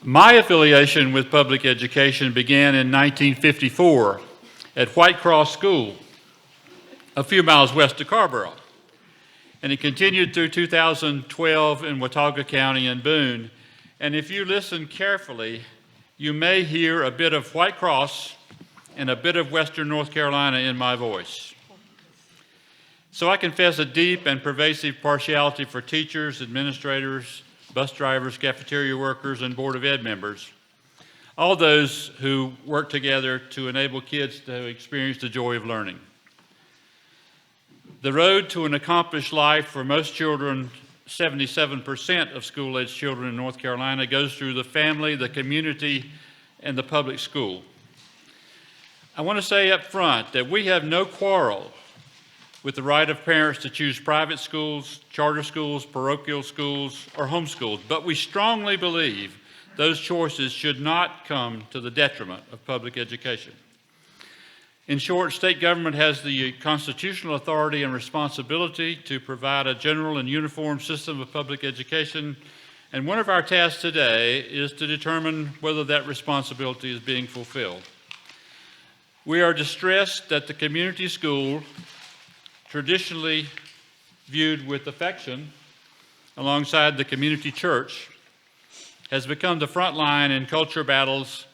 My affiliation with public education began in 1954 at White Cross School, a few miles west of Carborough. And it continued through 2012 in Watauga County and Boone. And if you listen carefully, you may hear a bit of White Cross and a bit of Western North Carolina in my voice. So I confess a deep and pervasive partiality for teachers, administrators, bus drivers, cafeteria workers, and Board of Ed members, all those who work together to enable kids to experience the joy of learning. The road to an accomplished life for most children, 77% of school-aged children in North Carolina, goes through the family, the community, and the public school. I want to say up front that we have no quarrel with the right of parents to choose private schools, charter schools, parochial schools, or homeschools, but we strongly believe those choices should not come to the detriment of public education. In short, state government has the constitutional authority and responsibility to provide a general and uniform system of public education, and one of our tasks today is to determine whether that responsibility is being fulfilled. We are distressed that the community school, traditionally viewed with affection alongside the community church, has become the front line in culture battles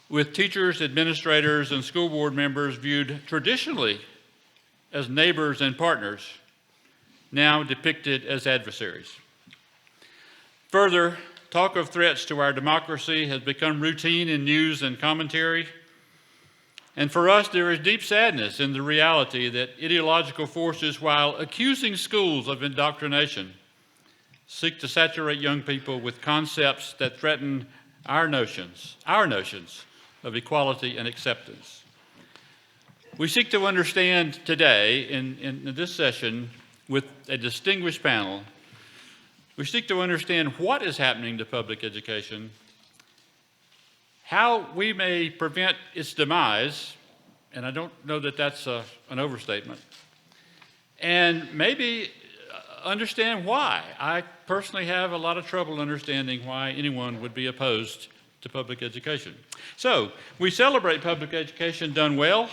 with teachers, administrators, and school board members viewed traditionally as neighbors and partners, now depicted as adversaries. Further, talk of threats to our democracy has become routine in news and commentary. And for us, there is deep sadness in the reality that ideological forces, while accusing schools of indoctrination, seek to saturate young people with concepts that threaten our notions of equality and acceptance. We seek to understand today, in this session, with a distinguished panel, we seek to understand what is happening to public education, how we may prevent its demise, and I don't know that that's an overstatement, and maybe understand why. I personally have a lot of trouble understanding why anyone would be opposed to public education. So, we celebrate public education done well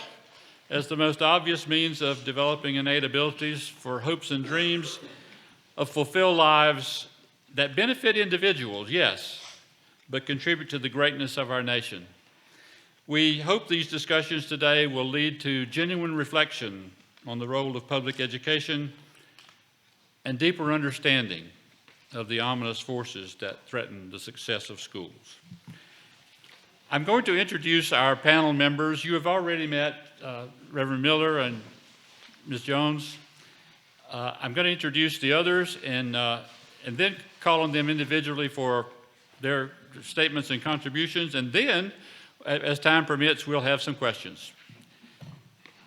as the most obvious means of developing innate abilities for hopes and dreams of fulfilled lives that benefit individuals, yes, but contribute to the greatness of our nation. We hope these discussions today will lead to genuine reflection on the role of public education and deeper understanding of the ominous forces that threaten the success of schools. I'm going to introduce our panel members. You have already met Reverend Miller and Ms. Jones. I'm going to introduce the others and then call on them individually for their statements and contributions, and then, as time permits, we'll have some questions.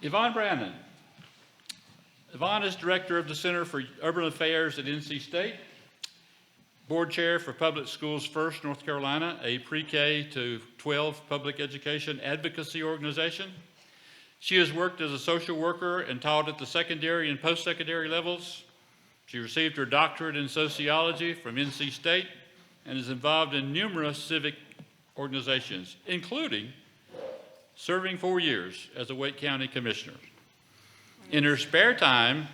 Yvonne Brannon. Yvonne is Director of the Center for Urban Affairs at NC State, Board Chair for Public Schools First North Carolina, a pre-K to 12 public education advocacy organization. She has worked as a social worker and taught at the secondary and post-secondary levels. She received her doctorate in sociology from NC State and is involved in numerous civic organizations, including serving 4 years as a Wake County Commissioner. In her spare time,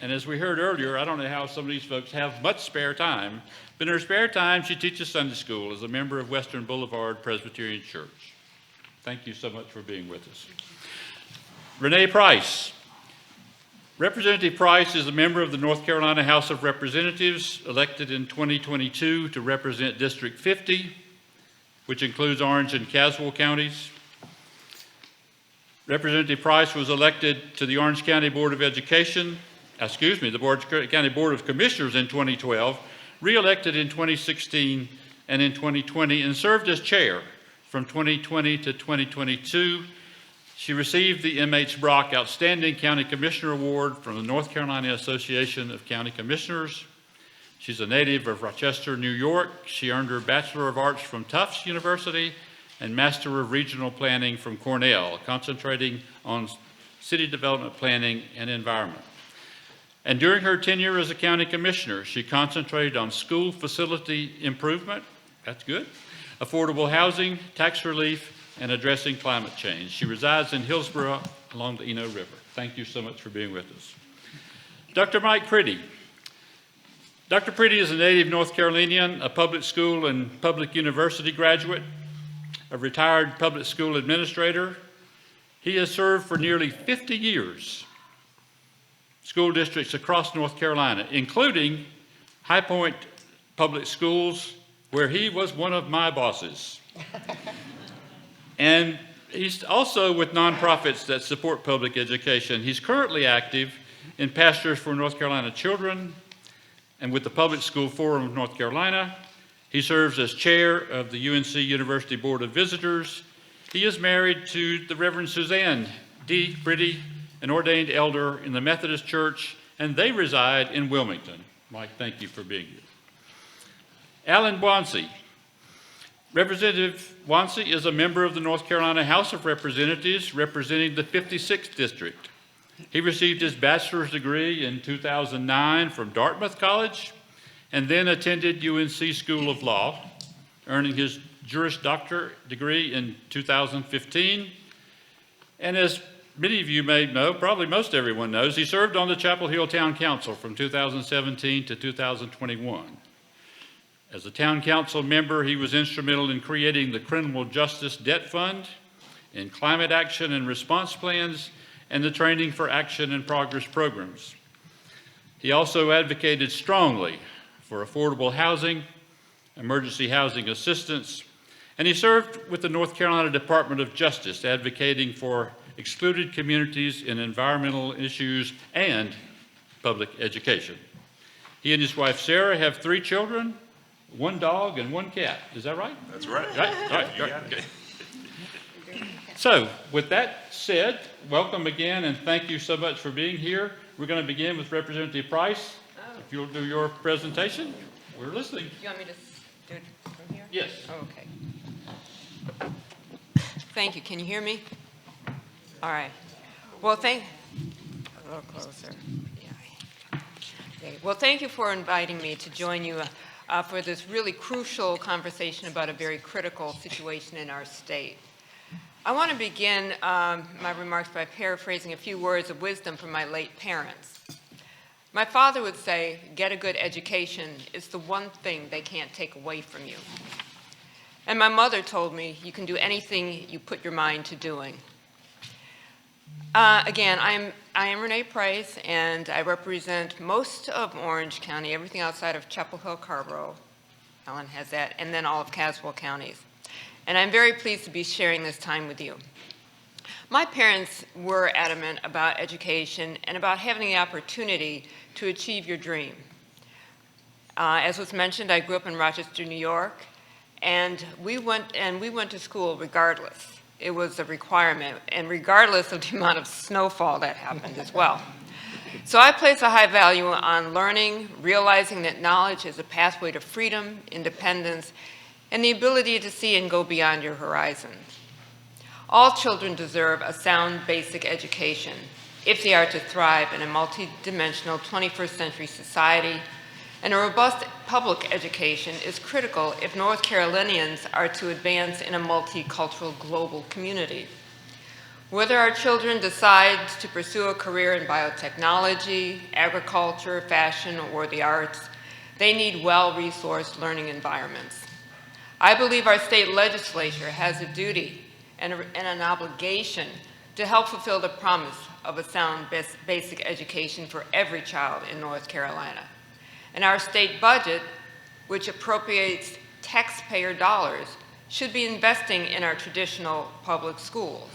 and as we heard earlier, I don't know how some of these folks have much spare time, but in her spare time, she teaches Sunday school as a member of Western Boulevard Presbyterian Church. Thank you so much for being with us. Renee Price. Representative Price is a member of the North Carolina House of Representatives, elected in 2022 to represent District 50, which includes Orange and Caswell counties. Representative Price was elected to the Orange County Board of Education, the Orange County Board of Commissioners in 2012, re-elected in 2016 and in 2020, and served as chair from 2020 to 2022. She received the M.H. Brock Outstanding County Commissioner Award from the North Carolina Association of County Commissioners. She's a native of Rochester, New York. She earned her Bachelor of Arts from Tufts University and Master of Regional Planning from Cornell, concentrating on city development planning and environment. And during her tenure as a county commissioner, she concentrated on school facility improvement, That's good. Affordable housing, tax relief, and addressing climate change. She resides in Hillsborough along the Eno River. Thank you so much for being with us. Dr. Mike Priddy. Dr. Priddy is a native North Carolinian, a public school and public university graduate, a retired public school administrator. He has served for nearly 50 years school districts across North Carolina, including High Point Public Schools, where he was one of my bosses. And he's also with nonprofits that support public education. He's currently active in Pastors for North Carolina Children and with the Public School Forum of North Carolina. He serves as chair of the UNC University Board of Visitors. He is married to the Reverend Suzanne D. Priddy, an ordained elder in the Methodist Church, and they reside in Wilmington. Mike, thank you for being here. Alan Wonsey. Representative Wonsey is a member of the North Carolina House of Representatives representing the 56th District. He received his bachelor's degree in 2009 from Dartmouth College and then attended UNC School of Law, earning his Juris Doctor degree in 2015. And as many of you may know, probably most everyone knows, he served on the Chapel Hill Town Council from 2017 to 2021. As a town council member, he was instrumental in creating the Criminal Justice Debt Fund, in climate action and response plans, and the Training for Action and Progress programs. He also advocated strongly for affordable housing, emergency housing assistance, and he served with the North Carolina Department of Justice, advocating for excluded communities in environmental issues and public education. He and his wife Sarah have 3 children, 1 dog and 1 cat. Is that right? That's right. Right? All right. Okay. So, with that said, welcome again and thank you so much for being here. We're going to begin with Representative Price. If you'll do your presentation, we're listening. You want me to do it from here? Yes. Oh, okay. Thank you. Can you hear me? All right. Well, a little closer. Yeah. Okay. Well, thank you for inviting me to join you for this really crucial conversation about a very critical situation in our state. I want to begin my remarks by paraphrasing a few words of wisdom from my late parents. My father would say, get a good education is the one thing they can't take away from you. And my mother told me, you can do anything you put your mind to doing. Again, I am Renee Price, and I represent most of Orange County, everything outside of Chapel Hill, Carrboro. Ellen has that, and then all of Caswell counties. And I'm very pleased to be sharing this time with you. My parents were adamant about education and about having the opportunity to achieve your dream. As was mentioned, I grew up in Rochester, New York, and we went to school regardless. It was a requirement, and regardless of the amount of snowfall that happened as well. So I place a high value on learning, realizing that knowledge is a pathway to freedom, independence, and the ability to see and go beyond your horizon. All children deserve a sound basic education if they are to thrive in a multidimensional 21st century society, and a robust public education is critical if North Carolinians are to advance in a multicultural global community. Whether our children decide to pursue a career in biotechnology, agriculture, fashion, or the arts, they need well-resourced learning environments. I believe our state legislature has a duty and an obligation to help fulfill the promise of a sound basic education for every child in North Carolina. And our state budget, which appropriates taxpayer dollars, should be investing in our traditional public schools,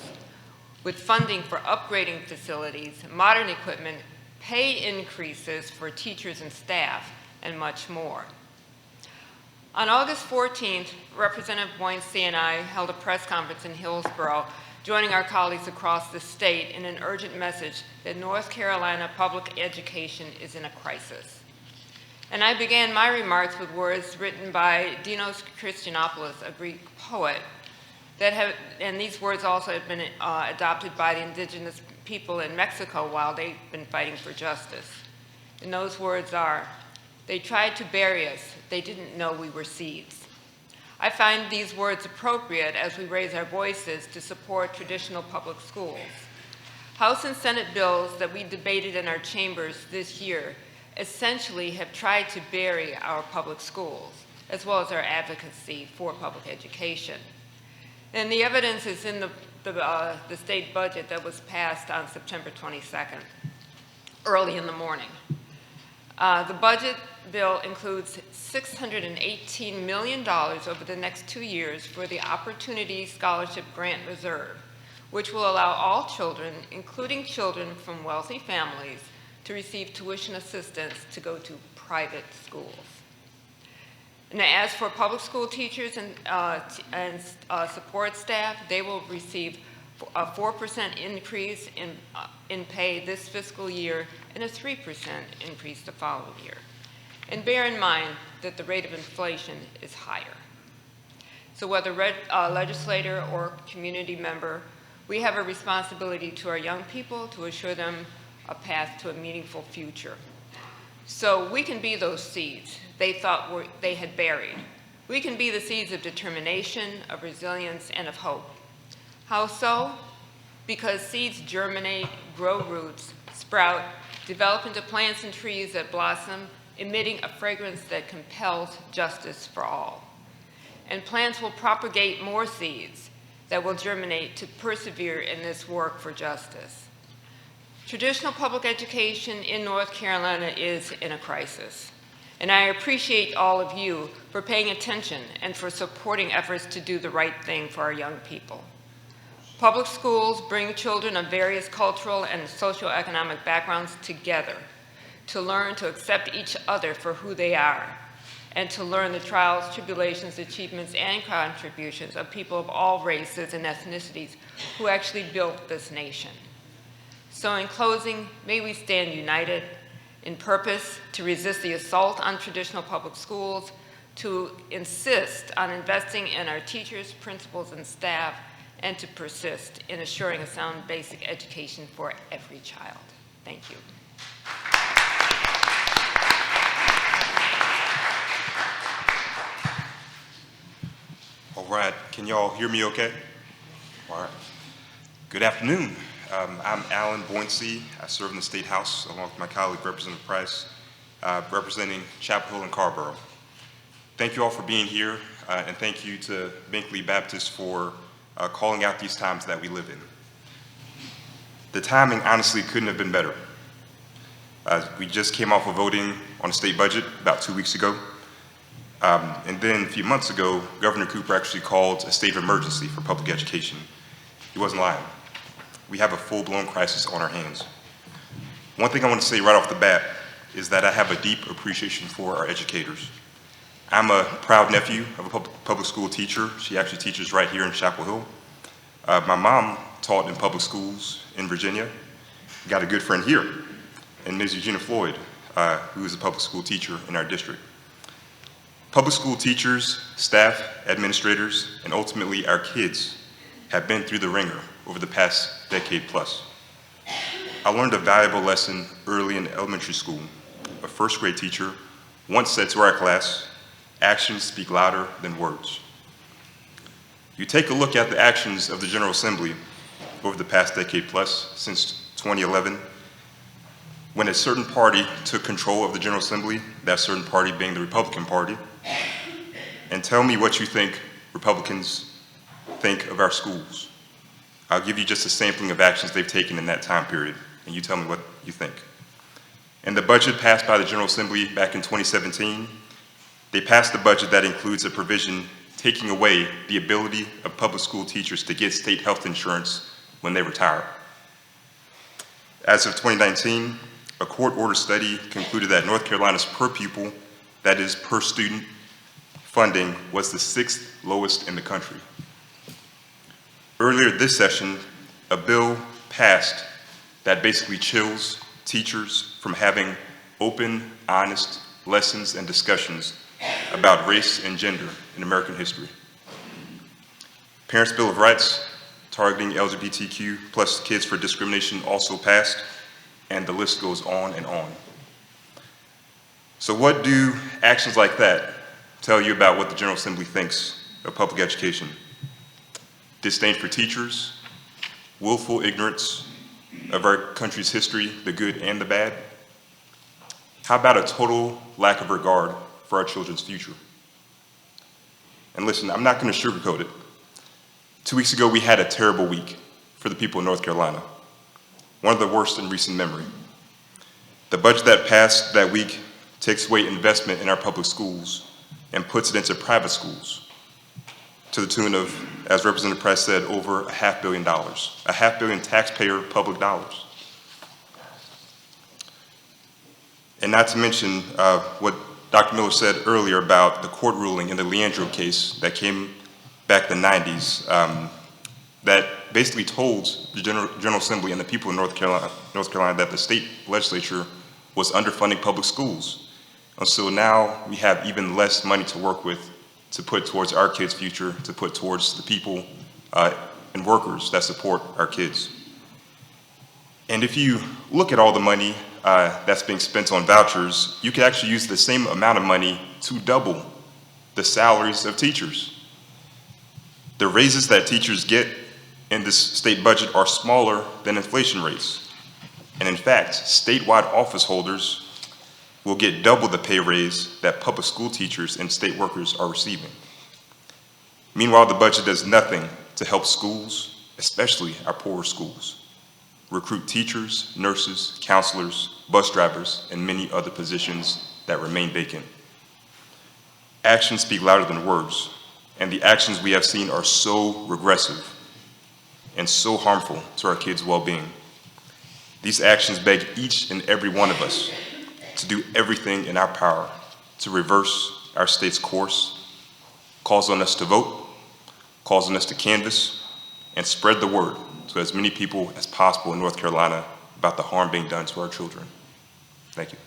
with funding for upgrading facilities, modern equipment, pay increases for teachers and staff, and much more. On August 14th, Representative Wonsey and I held a press conference in Hillsborough, joining our colleagues across the state in an urgent message that North Carolina public education is in a crisis. And I began my remarks with words written by Dinos Christianopoulos, a Greek poet, and these words also have been adopted by the indigenous people in Mexico while they've been fighting for justice. And those words are, they tried to bury us, they didn't know we were seeds. I find these words appropriate as we raise our voices to support traditional public schools. House and Senate bills that we debated in our chambers this year essentially have tried to bury our public schools, as well as our advocacy for public education. And the evidence is in the state budget that was passed on September 22nd, early in the morning. The budget bill includes $618 million over the next 2 years for the Opportunity Scholarship Grant Reserve, which will allow all children, including children from wealthy families, to receive tuition assistance to go to private schools. And as for public school teachers and support staff, they will receive a 4% increase in pay this fiscal year and a 3% increase the following year. And bear in mind that the rate of inflation is higher. So whether legislator or community member, we have a responsibility to our young people to assure them a path to a meaningful future. So we can be those seeds they thought they had buried. We can be the seeds of determination, of resilience, and of hope. How so? Because seeds germinate, grow roots, sprout, develop into plants and trees that blossom, emitting a fragrance that compels justice for all. And plants will propagate more seeds that will germinate to persevere in this work for justice. Traditional public education in North Carolina is in a crisis. And I appreciate all of you for paying attention and for supporting efforts to do the right thing for our young people. Public schools bring children of various cultural and socioeconomic backgrounds together to learn to accept each other for who they are and to learn the trials, tribulations, achievements, and contributions of people of all races and ethnicities who actually built this nation. So in closing, may we stand united in purpose to resist the assault on traditional public schools, to insist on investing in our teachers, principals, and staff, and to persist in assuring a sound basic education for every child. Thank you. All right, can y'all hear me okay? All right. Good afternoon. I'm Alan Boyncey. I serve in the State House along with my colleague, Representative Price, representing Chapel Hill and Carrboro. Thank you all for being here, and thank you to Binkley Baptist for calling out these times that we live in. The timing honestly couldn't have been better. We just came off of voting on a state budget about 2 weeks ago. And then a few months ago, Governor Cooper actually called a state of emergency for public education. He wasn't lying. We have a full-blown crisis on our hands. One thing I want to say right off the bat is that I have a deep appreciation for our educators. I'm a proud nephew of a public school teacher. She actually teaches right here in Chapel Hill. My mom taught in public schools in Virginia. Got a good friend here, and Ms. Eugenia Floyd, who is a public school teacher in our district. Public school teachers, staff, administrators, and ultimately our kids have been through the ringer over the past decade plus. I learned a valuable lesson early in elementary school. A first grade teacher once said to our class, "Actions speak louder than words." You take a look at the actions of the General Assembly over the past decade plus, since 2011, when a certain party took control of the General Assembly, that certain party being the Republican Party, and tell me what you think Republicans think of our schools. I'll give you just a sampling of actions they've taken in that time period, and you tell me what you think. In the budget passed by the General Assembly back in 2017, they passed a budget that includes a provision taking away the ability of public school teachers to get state health insurance when they retire. As of 2019, a court-ordered study concluded that North Carolina's per pupil, that is per student, funding was the 6th lowest in the country. Earlier this session, a bill passed that basically chills teachers from having open, honest lessons and discussions about race and gender in American history. Parents' Bill of Rights, targeting LGBTQ plus kids for discrimination, also passed, and the list goes on and on. So what do actions like that tell you about what the General Assembly thinks of public education. Disdain for teachers, willful ignorance of our country's history, the good and the bad. How about a total lack of regard for our children's future? And listen, I'm not going to sugarcoat it. 2 weeks ago, we had a terrible week for the people of North Carolina, one of the worst in recent memory. The budget that passed that week takes away investment in our public schools and puts it into private schools to the tune of, as Representative Price said, over $500 million, $500 million taxpayer public dollars. And not to mention what Dr. Miller said earlier about the court ruling in the Leandro case that came back in the 90s that basically told the General Assembly and the people of North Carolina that the state legislature was underfunding public schools. And so now we have even less money to work with to put towards our kids' future, to put towards the people and workers that support our kids. And if you look at all the money that's being spent on vouchers, you could actually use the same amount of money to double the salaries of teachers. The raises that teachers get in this state budget are smaller than inflation rates. And in fact, statewide office holders will get double the pay raise that public school teachers and state workers are receiving. Meanwhile, the budget does nothing to help schools, especially our poorer schools, recruit teachers, nurses, counselors, bus drivers, and many other positions that remain vacant. Actions speak louder than words, and the actions we have seen are so regressive and so harmful to our kids' well-being. These actions beg each and every one of us to do everything in our power to reverse our state's course, calls on us to vote, calls on us to canvass, and spread the word to as many people as possible in North Carolina about the harm being done to our children. Thank you.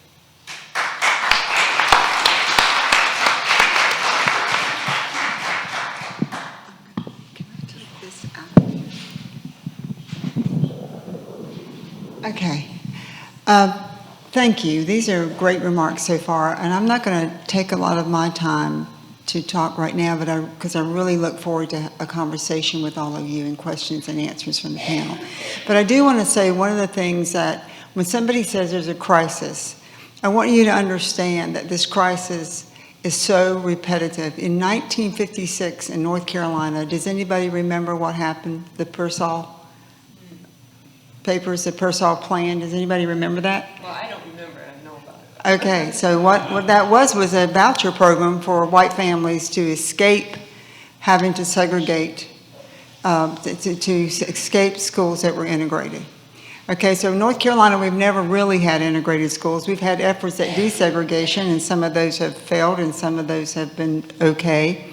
Okay. Thank you. These are great remarks so far, and I'm not going to take a lot of my time to talk right now, but because I really look forward to a conversation with all of you and questions and answers from the panel. But I do want to say one of the things that when somebody says there's a crisis, I want you to understand that this crisis is so repetitive. In 1956 in North Carolina, does anybody remember what happened? The Pearsall Papers, the Pearsall Plan. Does anybody remember that? Well, I don't remember it. I know about it. Okay, so what that was a voucher program for white families to escape having to segregate, to escape schools that were integrated. Okay, so in North Carolina, we've never really had integrated schools. We've had efforts at desegregation, and some of those have failed, and some of those have been okay.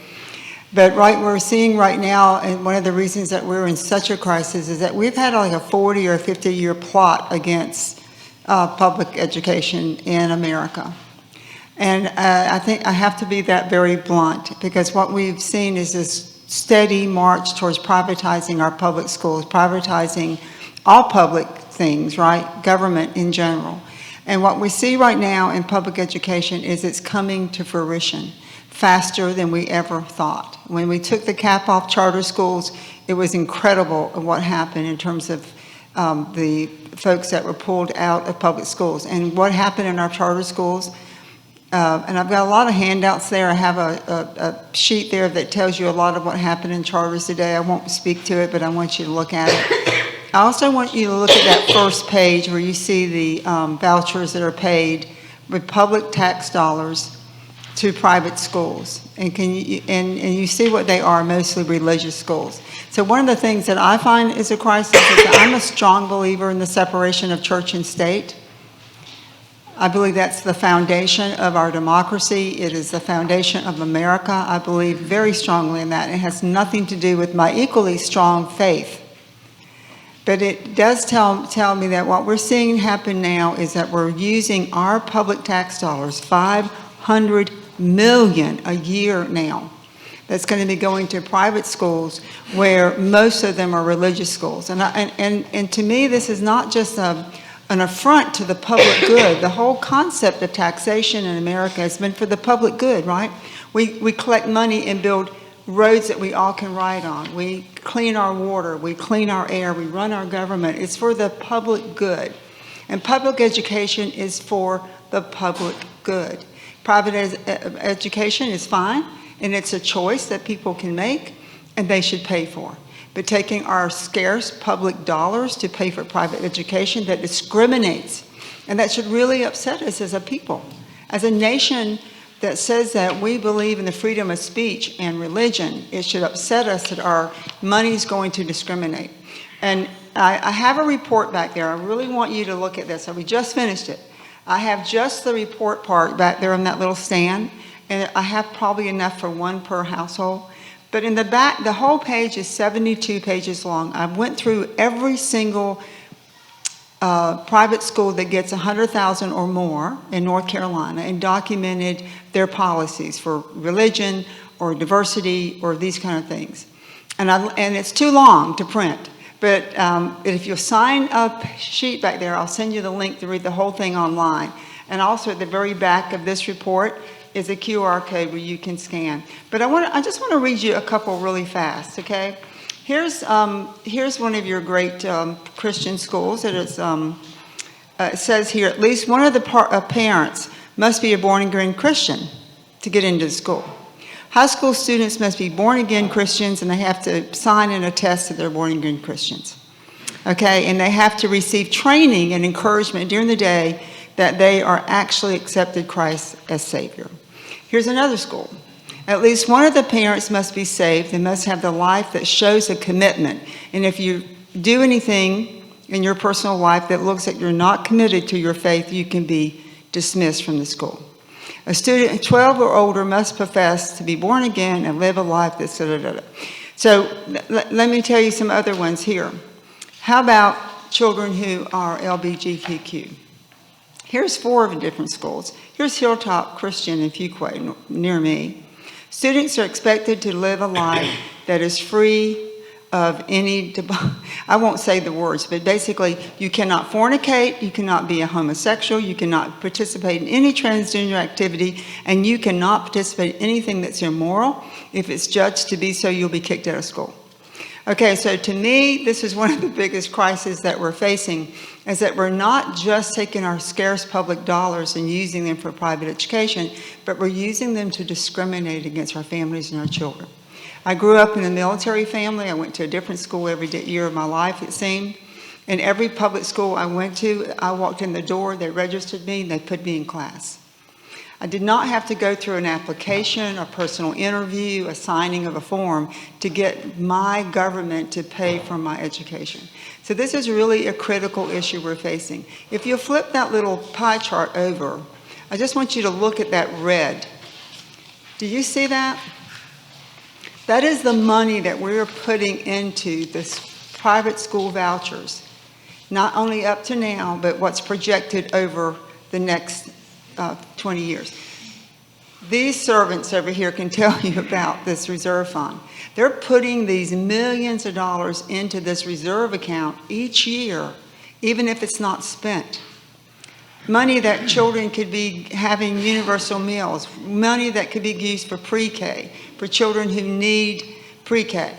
But we're seeing right now, and one of the reasons that we're in such a crisis is that we've had like a 40 or 50-year plot against public education in America. And I think I have to be that very blunt, because what we've seen is this steady march towards privatizing our public schools, privatizing all public things, right? Government in general. And what we see right now in public education is it's coming to fruition faster than we ever thought. When we took the cap off charter schools, it was incredible what happened in terms of the folks that were pulled out of public schools. And what happened in our charter schools, and I've got a lot of handouts there. I have a sheet there that tells you a lot of what happened in charters today. I won't speak to it, but I want you to look at it. I also want you to look at that first page where you see the vouchers that are paid with public tax dollars to private schools, and you see what they are, mostly religious schools. So one of the things that I find is a crisis is that I'm a strong believer in the separation of church and state. I believe that's the foundation of our democracy. It is the foundation of America. I believe very strongly in that. It has nothing to do with my equally strong faith. But it does tell me that what we're seeing happen now is that we're using our public tax dollars, $500 million a year now, that's going to be going to private schools where most of them are religious schools. And to me, this is not just an affront to the public good. The whole concept of taxation in America has been for the public good, right? We collect money and build roads that we all can ride on. We clean our water, we clean our air, we run our government. It's for the public good. And public education is for the public good. Private education is fine, and it's a choice that people can make, and they should pay for. But taking our scarce public dollars to pay for private education that discriminates, and that should really upset us as a people. As a nation that says that we believe in the freedom of speech and religion, it should upset us that our money is going to discriminate. And I have a report back there. I really want you to look at this. We just finished it. I have just the report part back there on that little stand, and I have probably enough for one per household. But in the back, the whole page is 72 pages long. I went through every single private school that gets 100,000 or more in North Carolina and documented their policies for religion or diversity or these kind of things. And it's too long to print. But if you'll sign a sheet back there, I'll send you the link to read the whole thing online. And also at the very back of this report is a QR code where you can scan. But I just want to read you a couple really fast, okay? Here's one of your great Christian schools. It says here, at least one of the parents must be a born-again Christian to get into the school. High school students must be born-again Christians, and they have to sign and attest that they're born-again Christians. Okay, and they have to receive training and encouragement during the day that they are actually accepted Christ as Savior. Here's another school. At least one of the parents must be saved. They must have the life that shows a commitment. And if you do anything in your personal life that looks like you're not committed to your faith, you can be dismissed from the school. A student 12 or older must profess to be born again and live a life that's da-da-da-da. So let me tell you some other ones here. How about children who are LGBTQ? Here's 4 of the different schools. Here's Hilltop Christian in Fuquay, near me. Students are expected to live a life that is free of any, I won't say the words, but basically you cannot fornicate, you cannot be a homosexual, you cannot participate in any transgender activity, and you cannot participate in anything that's immoral. If it's judged to be so, you'll be kicked out of school. Okay, so to me, this is one of the biggest crises that we're facing, is that we're not just taking our scarce public dollars and using them for private education, but we're using them to discriminate against our families and our children. I grew up in a military family. I went to a different school every year of my life, it seemed. In every public school I went to, I walked in the door, they registered me, and they put me in class. I did not have to go through an application, a personal interview, a signing of a form to get my government to pay for my education. So this is really a critical issue we're facing. If you flip that little pie chart over, I just want you to look at that red. Do you see that? That is the money that we're putting into this private school vouchers, not only up to now, but what's projected over the next 20 years. These servants over here can tell you about this reserve fund. They're putting these millions of dollars into this reserve account each year, even if it's not spent. Money that children could be having universal meals, money that could be used for pre-K, for children who need pre-K.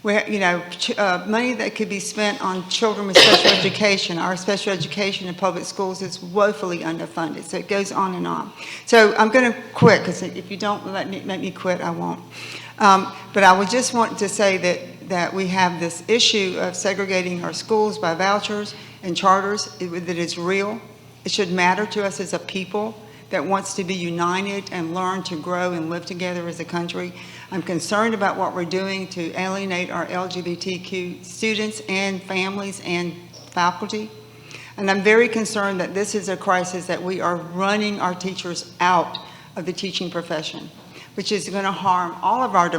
Money that could be spent on children with special education. Our special education in public schools is woefully underfunded, so it goes on and on. So I'm going to quit, because if you don't let me quit, I won't. But I would just want to say that we have this issue of segregating our schools by vouchers and charters that is real. It should matter to us as a people that wants to be united and learn to grow and live together as a country. I'm concerned about what we're doing to alienate our LGBTQ students and families and faculty. And I'm very concerned that this is a crisis that we are running our teachers out of the teaching profession, which is going to harm all of our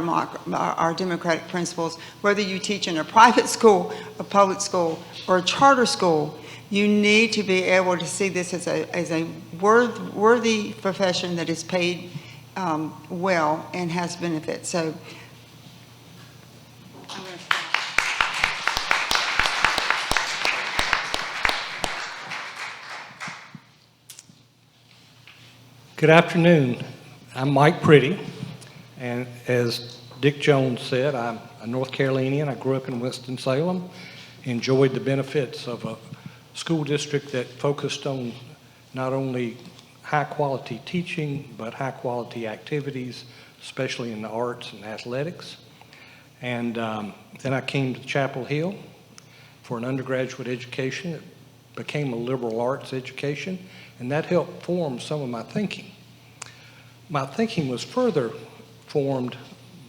democratic principles, whether you teach in a private school, a public school, or a charter school. You need to be able to see this as a worthy profession that is paid well and has benefits. So I'm going to stop. Good afternoon. I'm Mike Pretty, and as Dick Jones said, I'm a North Carolinian. I grew up in Winston-Salem, enjoyed the benefits of a school district that focused on not only high-quality teaching, but high-quality activities, especially in the arts and athletics. And then I came to Chapel Hill for an undergraduate education. It became a liberal arts education, and that helped form some of my thinking. My thinking was further formed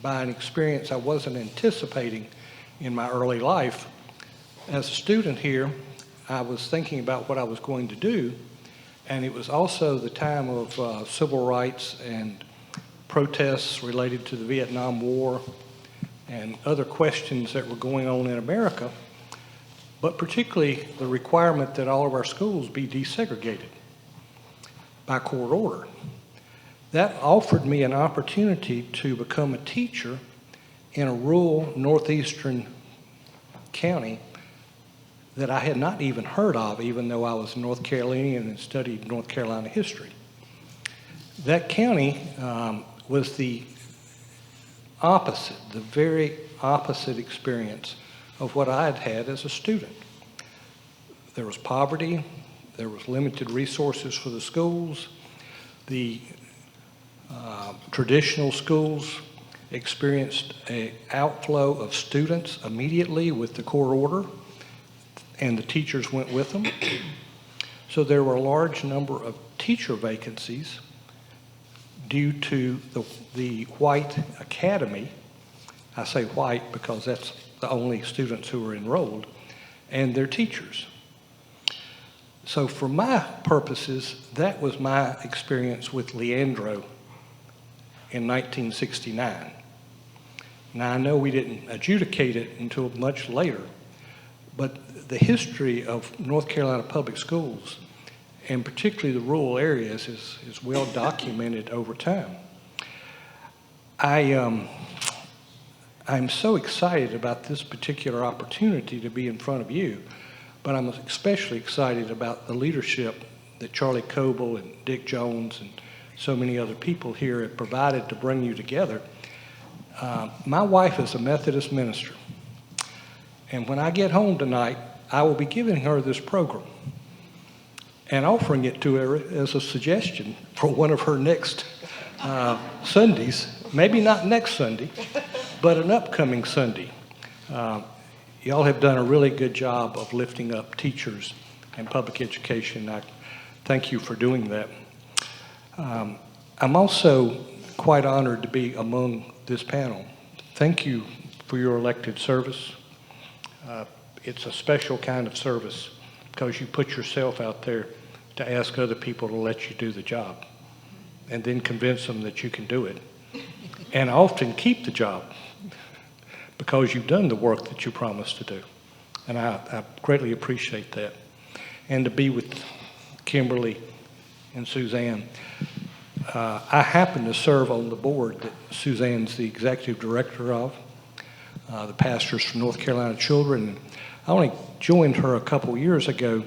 by an experience I wasn't anticipating in my early life. As a student here, I was thinking about what I was going to do, and it was also the time of civil rights and protests related to the Vietnam War and other questions that were going on in America, but particularly the requirement that all of our schools be desegregated by court order. That offered me an opportunity to become a teacher in a rural northeastern county that I had not even heard of, even though I was a North Carolinian and studied North Carolina history. That county was the opposite, the very opposite experience of what I had had as a student. There was poverty, there was limited resources for the schools. The traditional schools experienced an outflow of students immediately with the court order, and the teachers went with them. So there were a large number of teacher vacancies due to the white academy. I say white because that's the only students who were enrolled, and their teachers. So for my purposes, that was my experience with Leandro in 1969. Now I know we didn't adjudicate it until much later, but the history of North Carolina public schools, and particularly the rural areas, is well documented over time. I'm so excited about this particular opportunity to be in front of you, but I'm especially excited about the leadership that Charlie Coble and Dick Jones and so many other people here have provided to bring you together. My wife is a Methodist minister, and when I get home tonight, I will be giving her this program and offering it to her as a suggestion for one of her next Sundays, maybe not next Sunday, but an upcoming Sunday. Y'all have done a really good job of lifting up teachers and public education. I thank you for doing that. I'm also quite honored to be among this panel. Thank you for your elected service. It's a special kind of service because you put yourself out there to ask other people to let you do the job and then convince them that you can do it, and often keep the job because you've done the work that you promised to do. And I greatly appreciate that. And to be with Kimberly and Suzanne. I happen to serve on the board that Suzanne's the executive director of, the Pastors for North Carolina Children. I only joined her a couple years ago,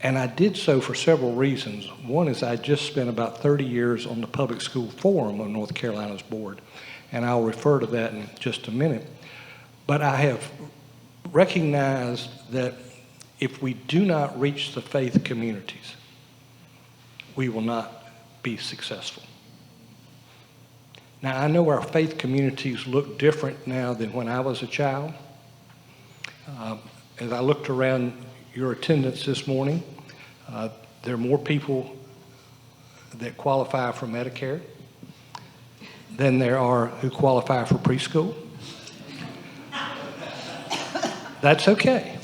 and I did so for several reasons. One is I just spent about 30 years on the Public School Forum of North Carolina's board, and I'll refer to that in just a minute. But I have recognized that if we do not reach the faith communities, we will not be successful. Now, I know our faith communities look different now than when I was a child. As I looked around your attendance this morning, there are more people that qualify for Medicare than there are who qualify for preschool. That's okay.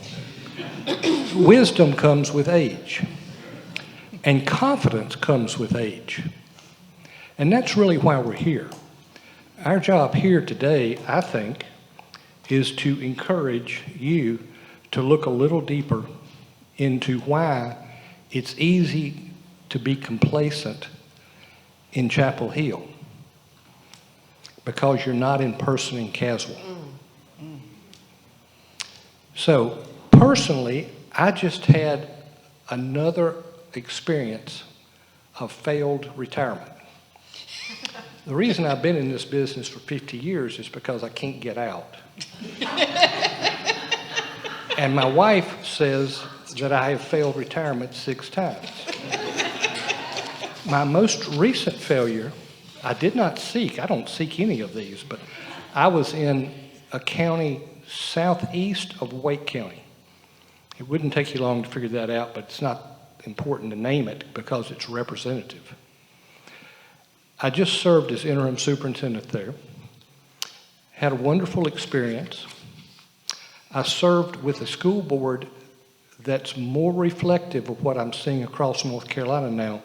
Wisdom comes with age, and confidence comes with age. And that's really why we're here. Our job here today, I think, is to encourage you to look a little deeper into why it's easy to be complacent in Chapel Hill because you're not in person in Caswell. So personally, I just had another experience of failed retirement. The reason I've been in this business for 50 years is because I can't get out. And my wife says that I have failed retirement 6 times. My most recent failure, I did not seek, I don't seek any of these, but I was in a county southeast of Wake County. It wouldn't take you long to figure that out, but it's not important to name it because it's representative. I just served as interim superintendent there, had a wonderful experience. I served with a school board that's more reflective of what I'm seeing across North Carolina now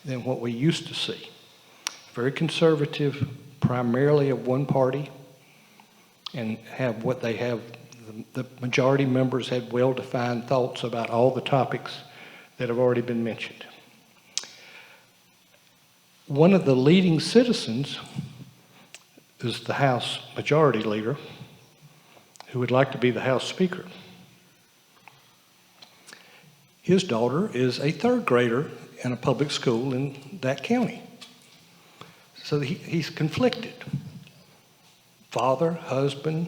than what we used to see. Very conservative, primarily of one party, and have what they have. The majority members had well-defined thoughts about all the topics that have already been mentioned. One of the leading citizens is the House Majority Leader, who would like to be the House Speaker. His daughter is a 3rd grader in a public school in that county. So he's conflicted. Father, husband,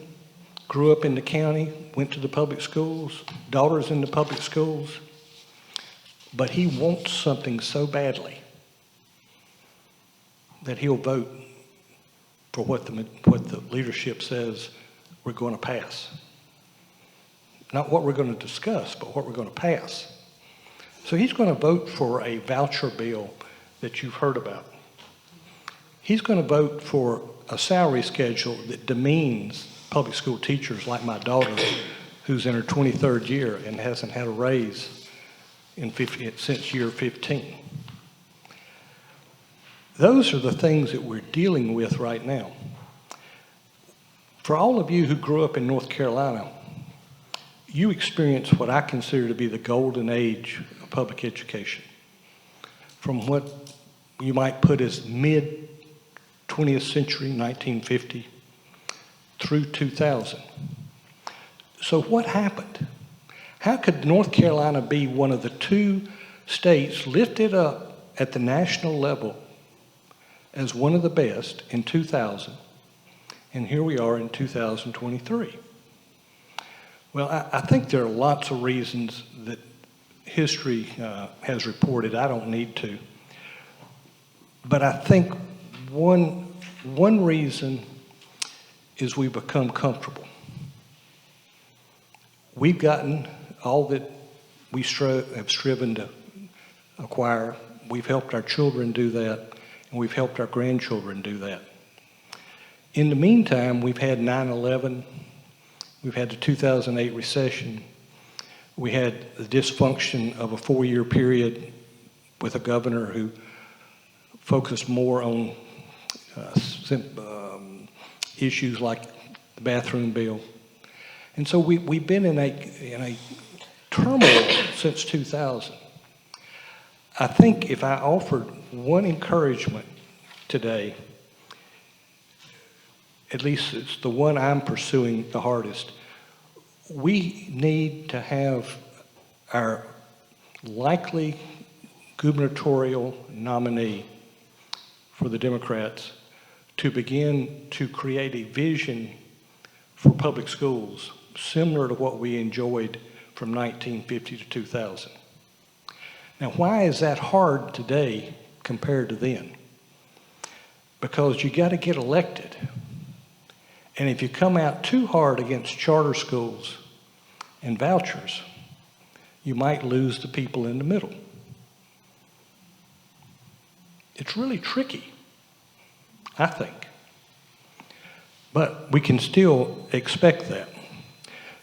grew up in the county, went to the public schools, daughter's in the public schools, but he wants something so badly that he'll vote for what the leadership says we're going to pass. Not what we're going to discuss, but what we're going to pass. So he's going to vote for a voucher bill that you've heard about. He's going to vote for a salary schedule that demeans public school teachers like my daughter, who's in her 23rd year and hasn't had a raise since year 15. Those are the things that we're dealing with right now. For all of you who grew up in North Carolina, you experienced what I consider to be the golden age of public education. From what you might put as mid-20th century, 1950, through 2000. So what happened? How could North Carolina be one of the 2 states lifted up at the national level as one of the best in 2000, and here we are in 2023? Well, I think there are lots of reasons that history has reported. I don't need to. But I think one reason is we become comfortable. We've gotten all that we have striven to acquire. We've helped our children do that, and we've helped our grandchildren do that. In the meantime, we've had 9/11, we've had the 2008 recession, we had the dysfunction of a 4-year period with a governor who focused more on issues like the bathroom bill. And so we've been in a turmoil since 2000. I think if I offered one encouragement today, at least it's the one I'm pursuing the hardest, we need to have our likely gubernatorial nominee for the Democrats to begin to create a vision for public schools similar to what we enjoyed from 1950 to 2000. Now, why is that hard today compared to then? Because you got to get elected. And if you come out too hard against charter schools and vouchers, you might lose the people in the middle. It's really tricky, I think. But we can still expect that.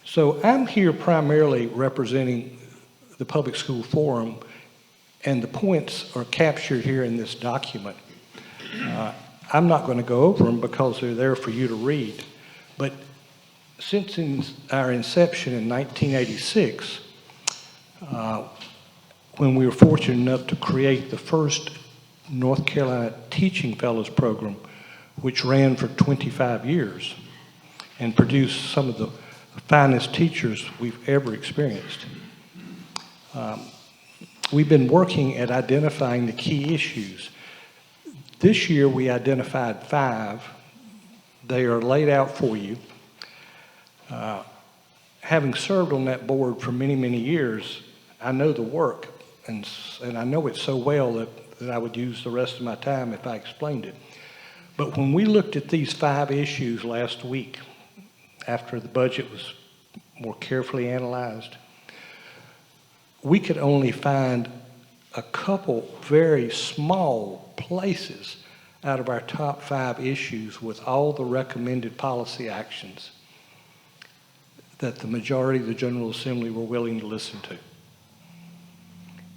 So I'm here primarily representing the Public School Forum, and the points are captured here in this document. I'm not going to go over them because they're there for you to read. But since our inception in 1986, when we were fortunate enough to create the first North Carolina Teaching Fellows Program, which ran for 25 years and produced some of the finest teachers we've ever experienced. We've been working at identifying the key issues This year, we identified 5. They are laid out for you. Having served on that board for many, many years, I know the work, and I know it so well that I would use the rest of my time if I explained it. But when we looked at these 5 issues last week, after the budget was more carefully analyzed, we could only find a couple very small places out of our top 5 issues with all the recommended policy actions that the majority of the General Assembly were willing to listen to.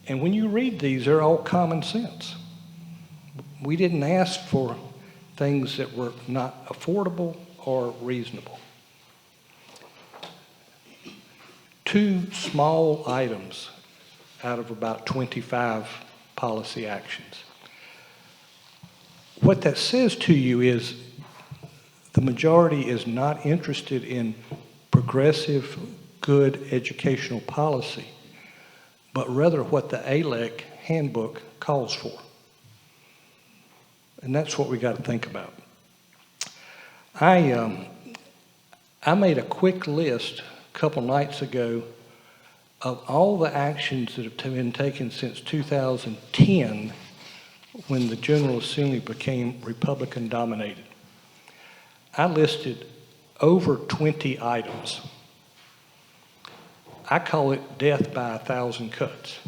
And when you read these, they're all common sense. We didn't ask for things that were not affordable or reasonable. 2 small items out of about 25 policy actions. What that says to you is the majority is not interested in progressive, good educational policy, but rather what the ALEC handbook calls for. And that's what we got to think about. I made a quick list a couple nights ago of all the actions that have been taken since 2010 when the General Assembly became Republican dominated. I listed over 20 items. I call it death by 1,000 cuts.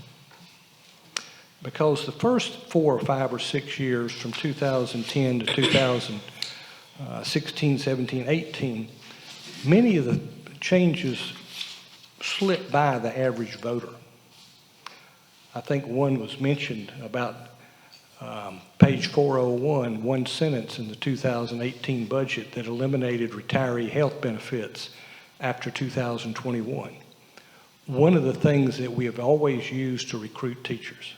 Because the first 4 or 5 or 6 years from 2010 to 2016, 17, 18, many of the changes slipped by the average voter. I think one was mentioned about page 401, one sentence in the 2018 budget that eliminated retiree health benefits after 2021. One of the things that we have always used to recruit teachers.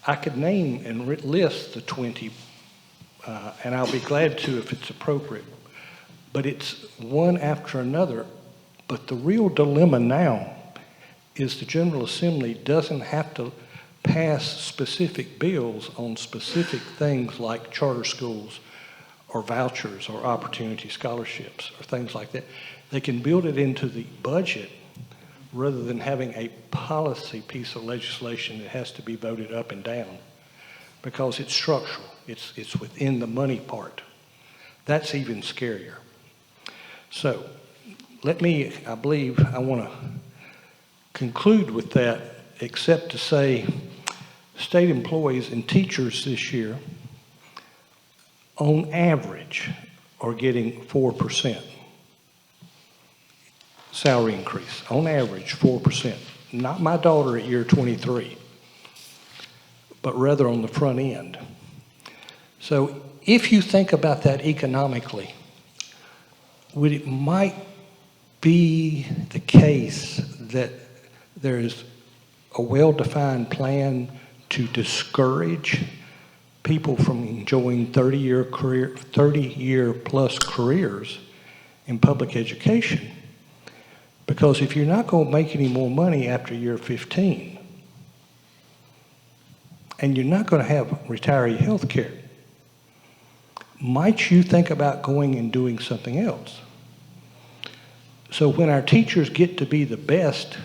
I could name and list the 20, and I'll be glad to if it's appropriate, but it's one after another. But the real dilemma now is the General Assembly doesn't have to pass specific bills on specific things like charter schools or vouchers or opportunity scholarships or things like that. They can build it into the budget rather than having a policy piece of legislation that has to be voted up and down because it's structural. It's within the money part. That's even scarier. So I believe I want to conclude with that, except to say state employees and teachers this year, on average, are getting 4% salary increase. On average, 4%. Not my daughter at year 23, but rather on the front end. So if you think about that economically, it might be the case that there is a well-defined plan to discourage people from enjoying 30-year plus careers in public education. Because if you're not going to make any more money after year 15, and you're not going to have retiree health care, might you think about going and doing something else? So when our teachers get to be the best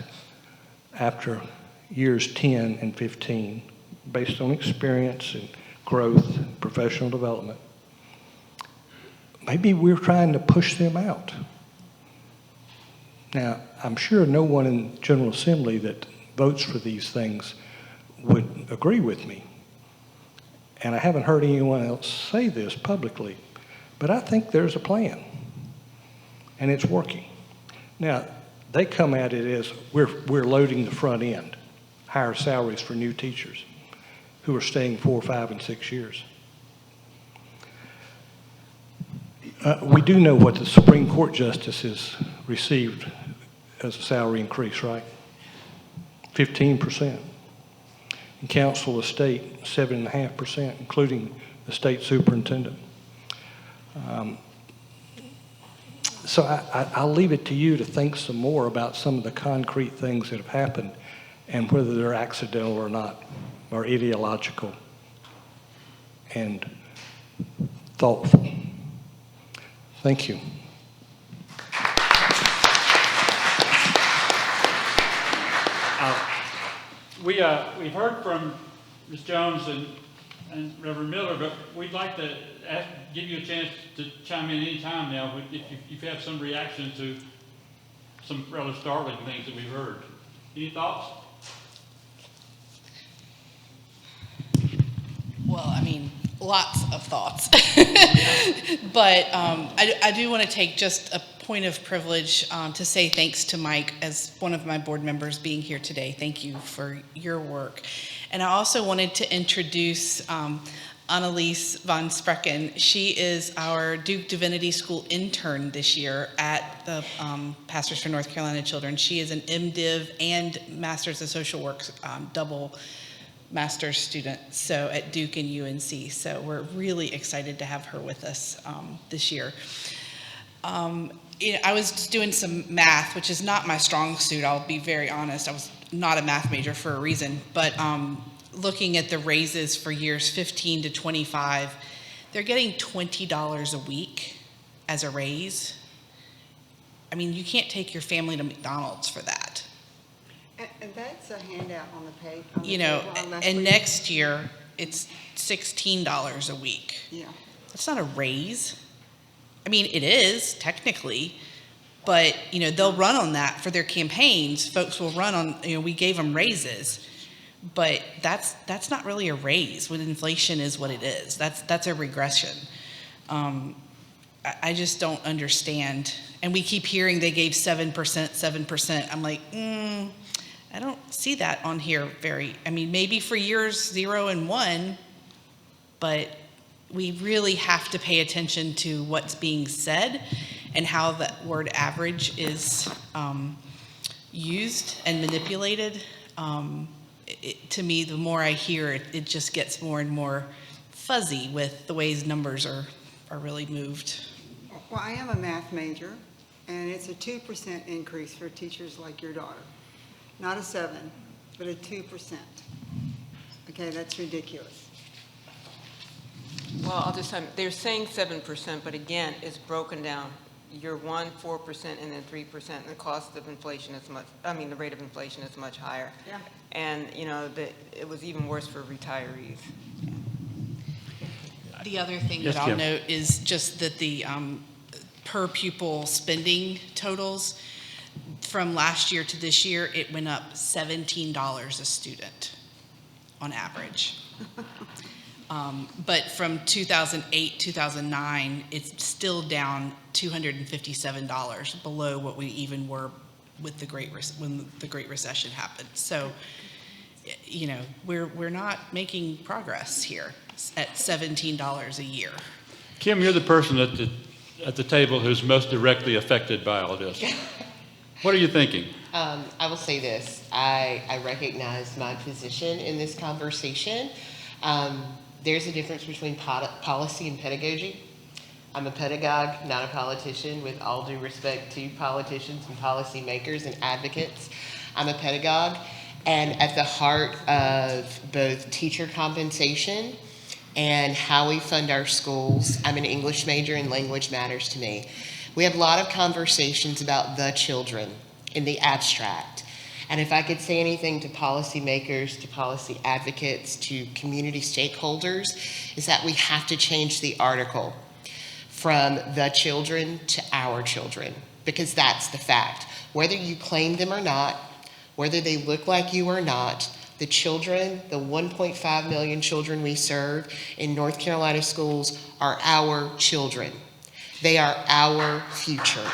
after years 10 and 15, based on experience and growth, professional development, maybe we're trying to push them out. Now, I'm sure no one in General Assembly that votes for these things would agree with me. And I haven't heard anyone else say this publicly, but I think there's a plan, and it's working. Now, they come at it as we're loading the front end, higher salaries for new teachers who are staying 4, 5, and 6 years. We do know what the Supreme Court justices received as a salary increase, right? 15%. And Council of State, 7.5%, including the state superintendent. So I'll leave it to you to think some more about some of the concrete things that have happened and whether they're accidental or not, or ideological. and thoughtful. Thank you. We've heard from Ms. Jones and Reverend Miller, but we'd like to give you a chance to chime in any time now if you have some reaction to some rather startling things that we've heard. Any thoughts? Well, I mean, lots of thoughts. But I do want to take just a point of privilege to say thanks to Mike as one of my board members being here today. Thank you for your work. And I also wanted to introduce Annalise von Sprecken. She is our Duke Divinity School intern this year at the Pastors for North Carolina Children. She is an MDiv and Masters of Social Work double master's student, so at Duke and UNC. So we're really excited to have her with us this year. I was doing some math, which is not my strong suit, I'll be very honest. I was not a math major for a reason, but looking at the raises for years 15 to 25, they're getting $20 a week as a raise. I mean, you can't take your family to McDonald's for that. And that's a handout on the page. And next year, it's $16 a week. Yeah. That's not a raise. I mean, it is technically, but they'll run on that for their campaigns. Folks will run on, we gave them raises, but that's not really a raise when inflation is what it is. That's a regression. I just don't understand. And we keep hearing they gave 7%. I'm like, I don't see that on here maybe for years 0 and 1, but we really have to pay attention to what's being said and how that word average is used and manipulated. To me, the more I hear it, it just gets more and more fuzzy with the ways numbers are really moved. Well, I am a math major, and it's a 2% increase for teachers like your daughter. Not a 7, but a 2%. Okay, that's ridiculous. Well, I'll just, they're saying 7%, but again, it's broken down. Year 1, 4%, and then 3%. And the cost of inflation is the rate of inflation is much higher. Yeah. And, it was even worse for retirees. The other thing Yes, that I'll Kim. note is just that the per pupil spending totals from last year to this year, it went up $17 a student on average. But from 2008, 2009, it's still down $257 below what we even were with when the Great Recession happened. So, we're not making progress here at $17 a year. Kim, you're the person at the table who's most directly affected by all this. What are you thinking? I will say this. I recognize my position in this conversation. There's a difference between policy and pedagogy. I'm a pedagogue, not a politician, with all due respect to politicians and policymakers and advocates. I'm a pedagogue, and at the heart of both teacher compensation and how we fund our schools, I'm an English major and language matters to me. We have a lot of conversations about the children in the abstract. And if I could say anything to policymakers, to policy advocates, to community stakeholders, is that we have to change the article from the children to our children, because that's the fact. Whether you claim them or not, whether they look like you or not, the children, the 1.5 million children we serve in North Carolina schools are our children. They are our future.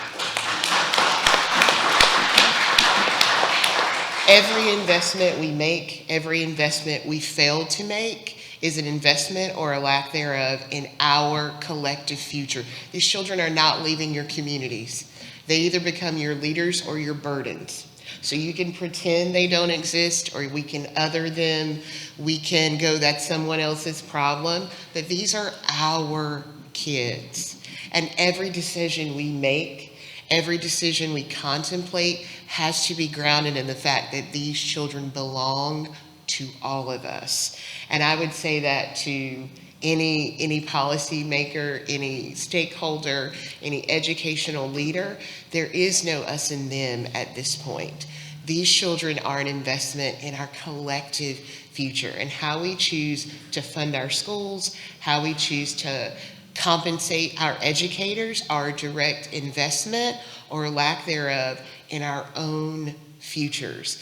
Every investment we make, every investment we fail to make is an investment or a lack thereof in our collective future. These children are not leaving your communities. They either become your leaders or your burdens. So you can pretend they don't exist, or we can other them, we can go, that's someone else's problem, but these are our kids. And every decision we make, every decision we contemplate has to be grounded in the fact that these children belong to all of us. And I would say that to any policymaker, any stakeholder, any educational leader. There is no us and them at this point. These children are an investment in our collective future, and how we choose to fund our schools, how we choose to compensate our educators, our direct investment or lack thereof in our own futures.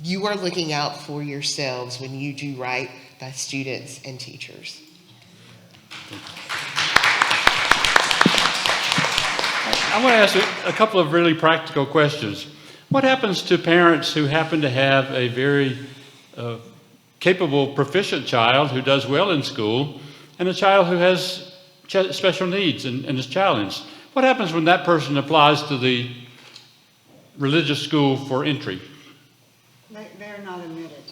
You are looking out for yourselves when you do right by students and teachers. I want to ask a couple of really practical questions. What happens to parents who happen to have a very capable, proficient child who does well in school and a child who has special needs and is challenged? What happens when that person applies to the religious school for entry? They're not admitted.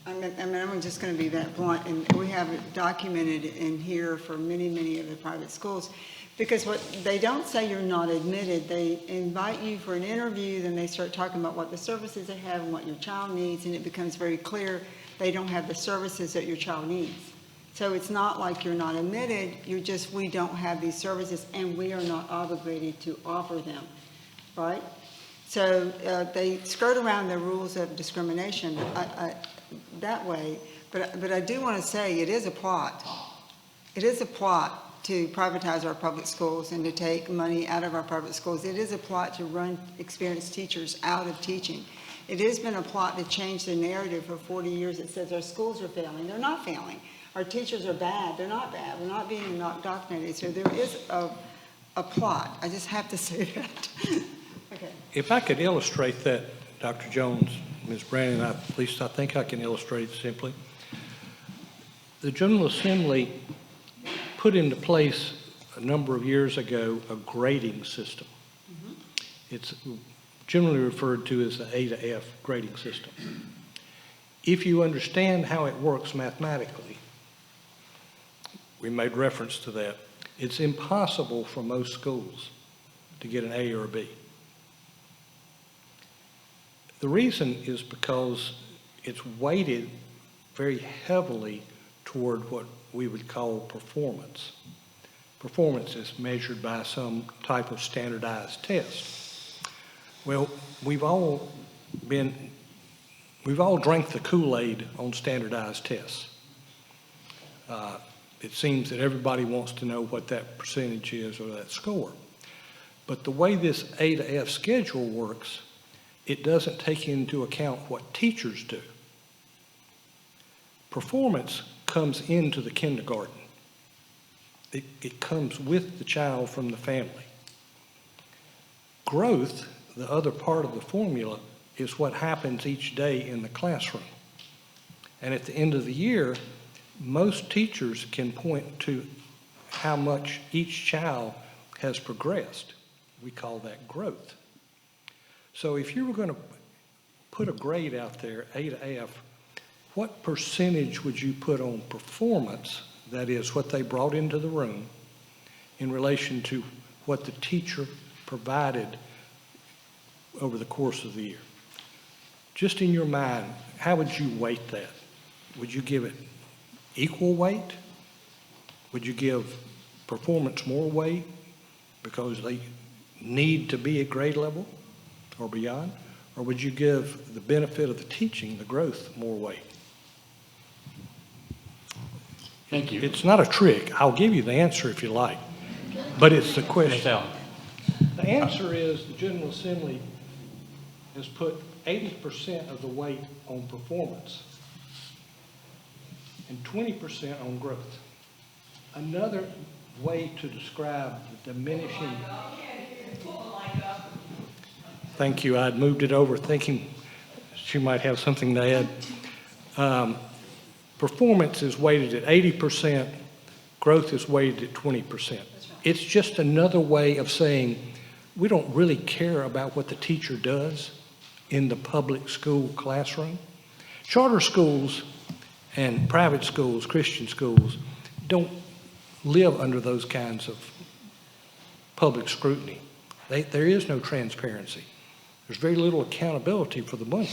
I'm just going to be that blunt, and we have it documented in here for many, many of the private schools. Because what they don't say you're not admitted, they invite you for an interview, then they start talking about what the services they have and what your child needs, and it becomes very clear they don't have the services that your child needs. So it's not like you're not admitted, we don't have these services and we are not obligated to offer them, right? So they skirt around the rules of discrimination that way, but I do want to say it is a plot. It is a plot to privatize our public schools and to take money out of our public schools. It is a plot to run experienced teachers out of teaching. It has been a plot to change the narrative for 40 years that says our schools are failing. They're not failing. Our teachers are bad. They're not bad. We're not being indoctrinated. So there is a plot. I just have to say that. Okay. If I could illustrate that, Dr. Jones, Ms. Brandon, at least I think I can illustrate it simply. The General Assembly put into place a number of years ago a grading system. Mm-hmm. It's generally referred to as the A to F grading system. If you understand how it works mathematically, we made reference to that, it's impossible for most schools to get an A or a B. The reason is because it's weighted very heavily toward what we would call performance. Performance is measured by some type of standardized test. Well, we've all drank the Kool-Aid on standardized tests. It seems that everybody wants to know what that percentage is or that score. But the way this A to F schedule works, it doesn't take into account what teachers do. Performance comes into the kindergarten. It comes with the child from the family. Growth, the other part of the formula, is what happens each day in the classroom. And at the end of the year, most teachers can point to how much each child has progressed. We call that growth. So if you were going to put a grade out there, A to F, what percentage would you put on performance, that is, what they brought into the room, in relation to what the teacher provided over the course of the year? Just in your mind, how would you weight that? Would you give it equal weight? Would you give performance more weight because they need to be at grade level or beyond? Or would you give the benefit of the teaching, the growth, more weight? Thank you. It's not a trick. I'll give you the answer if you like, but it's the question. Yes, Alan. The answer is the General Assembly has put 80% of the weight on performance and 20% on growth. Another way to describe the diminishing... Thank you. I'd moved it over thinking she might have something to add. Performance is weighted at 80%. Growth is weighted at 20%. It's just another way of saying we don't really care about what the teacher does in the public school classroom. Charter schools and private schools, Christian schools, don't live under those kinds of public scrutiny. There is no transparency. There's very little accountability for the money.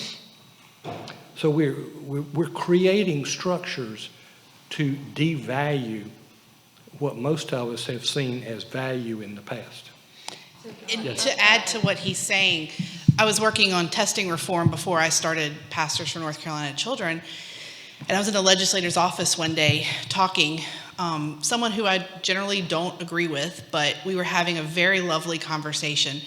So we're creating structures to devalue what most of us have seen as value in the past. And to add to what he's saying, I was working on testing reform before I started Pastors for North Carolina Children, and I was in the legislator's office one day talking, someone who I generally don't agree with, but we were having a very lovely conversation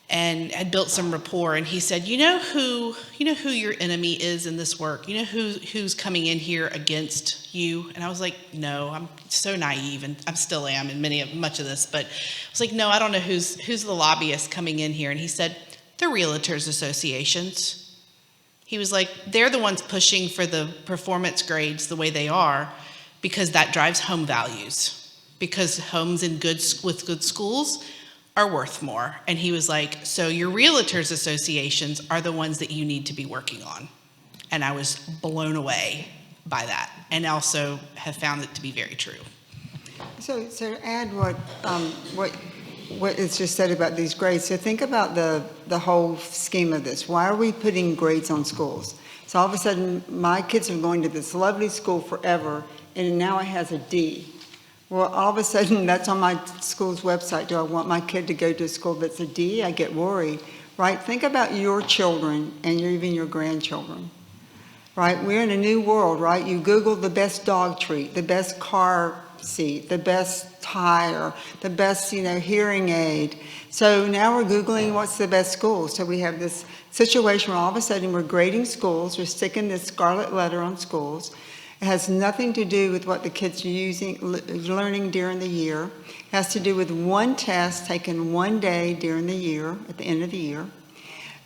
and had built some rapport, and he said, you know who your enemy is in this work? You know who's coming in here against you? And I was like, no, I'm so naive, and I still am in much of this, but I was like, no, I don't know who's the lobbyist coming in here. And he said, the realtors associations. He was like, they're the ones pushing for the performance grades the way they are because that drives home values, because homes with good schools are worth more. And he was like, so your realtors associations are the ones that you need to be working on. And I was blown away by that, and also have found it to be very true. So to add what is just said about these grades, so think about the whole scheme of this. Why are we putting grades on schools? So all of a sudden, my kids are going to this lovely school forever, and now it has a D. Well, all of a sudden, that's on my school's website. Do I want my kid to go to a school that's a D? I get worried, right? Think about your children and even your grandchildren, right? We're in a new world, right? You Google the best dog treat, the best car seat, the best tire, the best, hearing aid. So now we're Googling what's the best school. So we have this situation where all of a sudden we're grading schools, we're sticking this scarlet letter on schools. It has nothing to do with what the kids are learning during the year. It has to do with one test taken one day during the year, at the end of the year.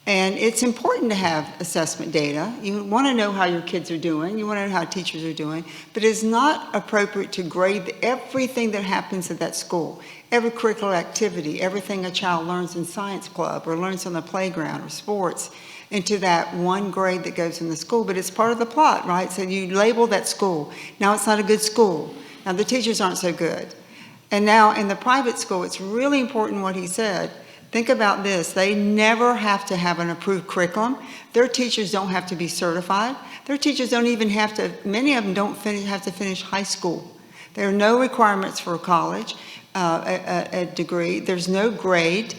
And it's important to have assessment data. You want to know how your kids are doing. You want to know how teachers are doing. But it's not appropriate to grade everything that happens at that school, every curricular activity, everything a child learns in science club or learns on the playground or sports, into that one grade that goes in the school. But it's part of the plot, right? So you label that school. Now it's not a good school. Now the teachers aren't so good. And now in the private school, it's really important what he said. Think about this. They never have to have an approved curriculum. Their teachers don't have to be certified. Their teachers don't even have to, many of them don't have to finish high school. There are no requirements for college, a degree. There's no grade.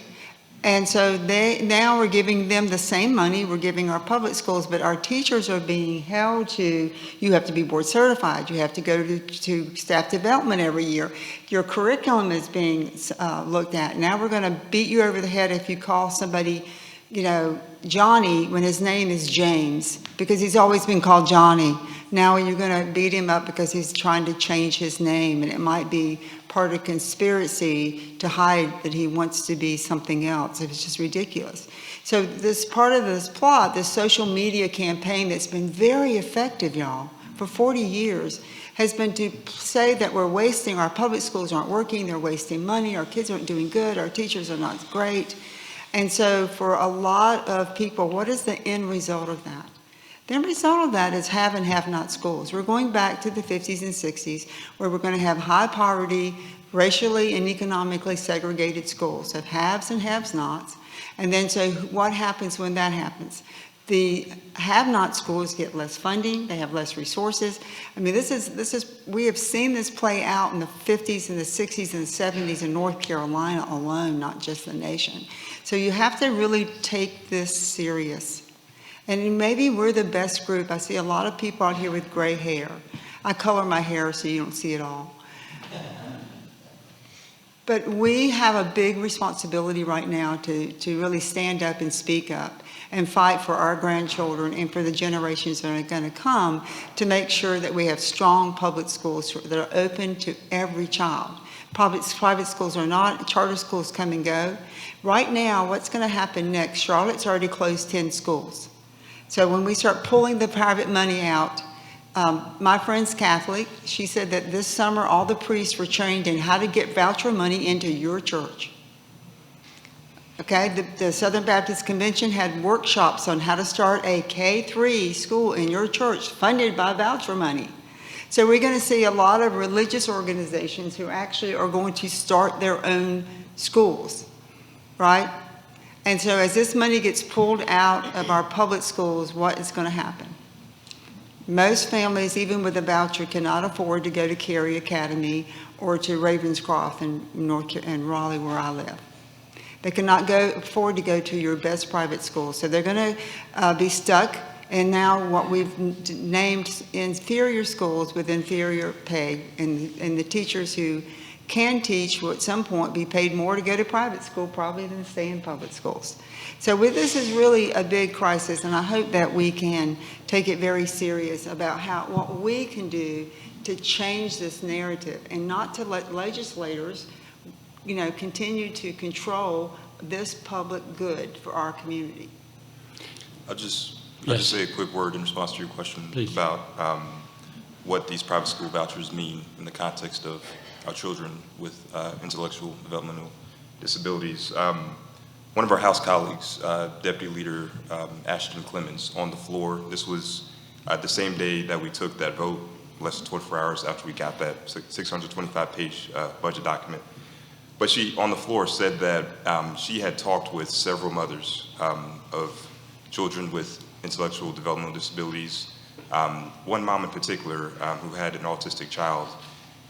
And so now we're giving them the same money we're giving our public schools, but our teachers are being held to, you have to be board certified, you have to go to staff development every year. Your curriculum is being looked at. Now we're going to beat you over the head if you call somebody, Johnny, when his name is James, because he's always been called Johnny. Now you're going to beat him up because he's trying to change his name, and it might be part of conspiracy to hide that he wants to be something else. It's just ridiculous. So this part of this plot, this social media campaign that's been very effective, y'all, for 40 years, has been to say that we're wasting, our public schools aren't working, they're wasting money, our kids aren't doing good, our teachers are not great. And so for a lot of people, what is the end result of that? The end result of that is have and have not schools. We're going back to the 50s and 60s where we're going to have high poverty, racially and economically segregated schools, have haves and have nots. And then so what happens when that happens? The have not schools get less funding, they have less resources. I mean, we have seen this play out in the 50s and the 60s and the 70s in North Carolina alone, not just the nation. So you have to really take this serious. And maybe we're the best group. I see a lot of people out here with gray hair. I color my hair so you don't see it all. But we have a big responsibility right now to really stand up and speak up and fight for our grandchildren and for the generations that are going to come to make sure that we have strong public schools that are open to every child. Private schools are not, charter schools come and go. Right now, what's going to happen next? Charlotte's already closed 10 schools. So when we start pulling the private money out, my friend's Catholic. She said that this summer all the priests were trained in how to get voucher money into your church. Okay, the Southern Baptist Convention had workshops on how to start a K-3 school in your church funded by voucher money. So we're going to see a lot of religious organizations who actually are going to start their own schools, right? And so as this money gets pulled out of our public schools, what is going to happen? Most families, even with a voucher, cannot afford to go to Cary Academy or to Ravenscroft in Raleigh, where I live. They cannot afford to go to your best private school, so they're going to be stuck in now what we've named inferior schools with inferior pay, and the teachers who can teach will at some point be paid more to go to private school probably than stay in public schools. So this is really a big crisis, and I hope that we can take it very serious about what we can do to change this narrative and not to let legislators, continue to control this public good for our community. I'll just say a quick word in response to your question Please. about what these private school vouchers mean in the context of our children with intellectual developmental disabilities. One of our House colleagues, Deputy Leader Ashton Clemens, on the floor, this was the same day that we took that vote, less than 24 hours after we got that 625-page budget document. But she, on the floor, said that she had talked with several mothers of children with intellectual developmental disabilities. One mom in particular who had an autistic child.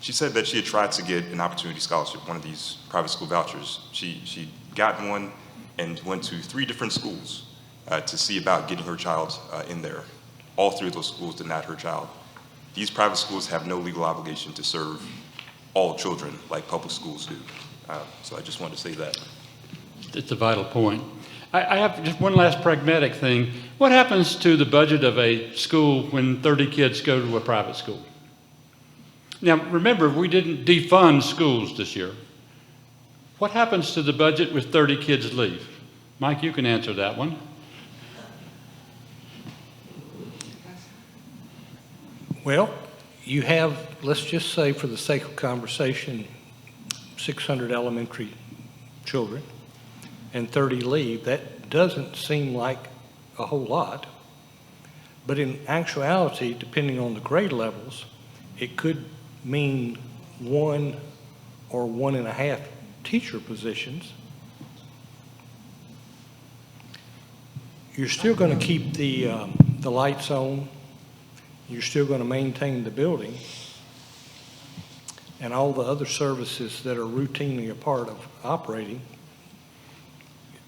She said that she had tried to get an opportunity scholarship, one of these private school vouchers. She got one and went to 3 different schools to see about getting her child in there. All 3 of those schools denied her child. These private schools have no legal obligation to serve all children like public schools do. So I just wanted to say that. It's a vital point. I have just one last pragmatic thing. What happens to the budget of a school when 30 kids go to a private school? Now, remember, we didn't defund schools this year. What happens to the budget with 30 kids leave? Mike, you can answer that one. Well, you have, let's just say for the sake of conversation, 600 elementary children and 30 leave. That doesn't seem like a whole lot, but in actuality, depending on the grade levels, it could mean 1 or 1.5 teacher positions. You're still going to keep the lights on. You're still going to maintain the building and all the other services that are routinely a part of operating.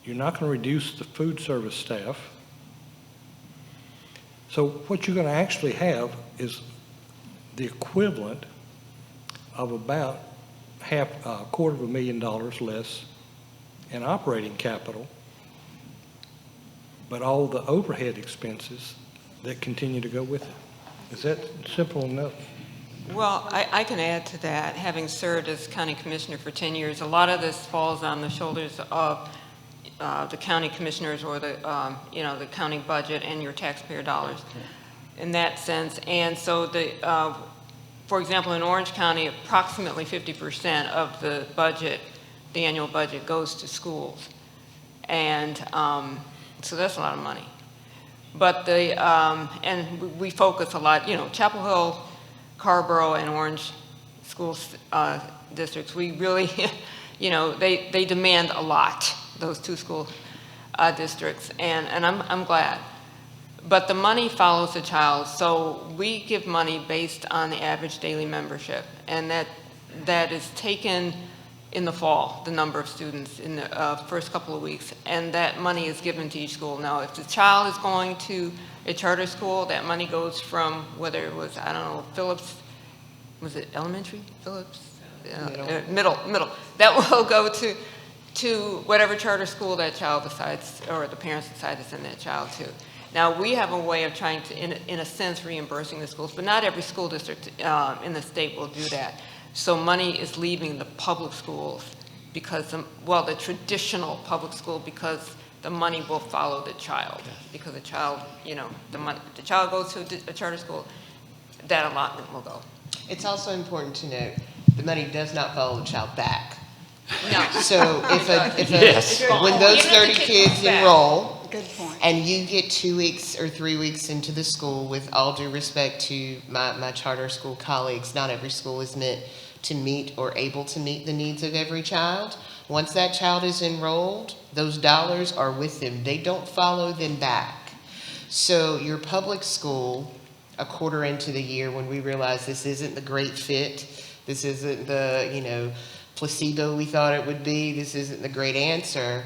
You're not going to reduce the food service staff. So what you're going to actually have is the equivalent of about $250,000 less in operating capital, but all the overhead expenses that continue to go with it. Is that simple enough? Well, I can add to that. Having served as county commissioner for 10 years, a lot of this falls on the shoulders of the county commissioners or the county budget and your taxpayer dollars in that sense. And so for example, in Orange County, approximately 50% of the budget, the annual budget, goes to schools. And so that's a lot of money. But and we focus a lot, Chapel Hill, Carborough, and Orange school districts, we really, they demand a lot, those 2 school districts, and I'm glad. But the money follows the child, so we give money based on the average daily membership, and that is taken in the fall, the number of students in the first couple of weeks, and that money is given to each school. Now, if the child is going to a charter school, that money goes from whether it was, I don't know, Phillips, was it elementary? Phillips? Middle. That will go to whatever charter school that child decides, or the parents decide to send that child to. Now, we have a way of trying to, in a sense, reimbursing the schools, but not every school district in the state will do that. So money is leaving the public schools because, the traditional public school, because the money will follow the child. Because the child, the child goes to a charter school, that allotment will go. It's also important to note, the money does not follow the child back. No. So Yes. when those Even if the 30 kid kids comes back. enroll, Good point. and you get 2 weeks or 3 weeks into the school, with all due respect to my charter school colleagues, not every school is meant to meet or able to meet the needs of every child. Once that child is enrolled, those dollars are with them. They don't follow them back. So your public school a quarter into the year when we realized this isn't the great fit, this isn't the, placebo we thought it would be, this isn't the great answer,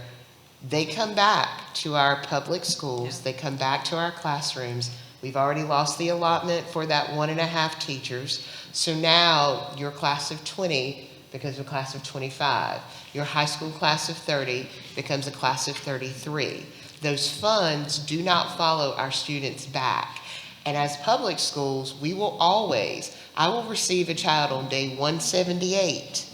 they come back to our public schools, they come back to our classrooms. We've already lost the allotment for that 1.5 teachers. So now your class of 20 becomes a class of 25. Your high school class of 30 becomes a class of 33. Those funds do not follow our students back. And as public schools, I will receive a child on day 178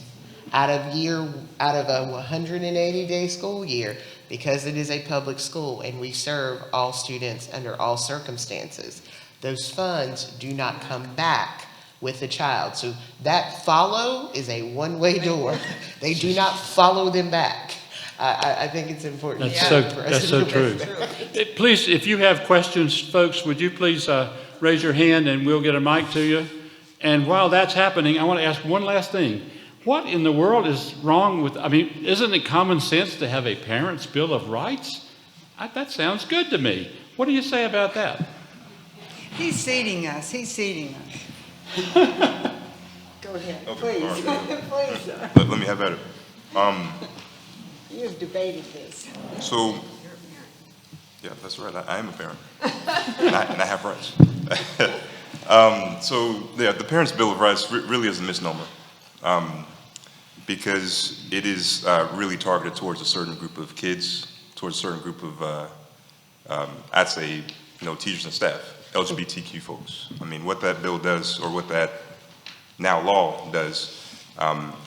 out of a 180-day school year, because it is a public school and we serve all students under all circumstances. Those funds do not come back with the child. So that follow is a one-way door. They do not follow them back. I think it's important. That's so true. Please, if you have questions, folks, would you please raise your hand and we'll get a mic to you. And while that's happening, I want to ask one last thing. What in the world is wrong with, isn't it common sense to have a parent's Bill of Rights? That sounds good to me. What do you say about that? He's seating us. Go ahead, Okay, please. all right. Please, sir. Let me have at it. You've debated this. So, yeah, that's right. I am a parent, and I have rights. The Parents' Bill of Rights really is a misnomer, because it is really targeted towards a certain group of kids, towards a certain group of, I'd say, teachers and staff, LGBTQ folks. What that bill does, or what that now law does,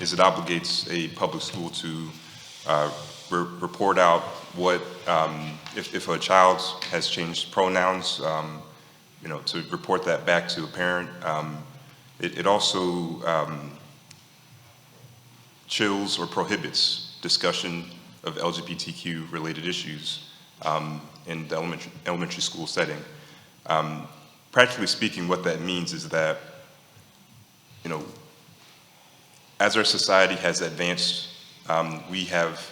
is it obligates a public school to report out what, if a child has changed pronouns, to report that back to a parent. It also chills or prohibits discussion of LGBTQ related issues in the elementary school setting. Practically speaking, what that means is that, as our society has advanced, we have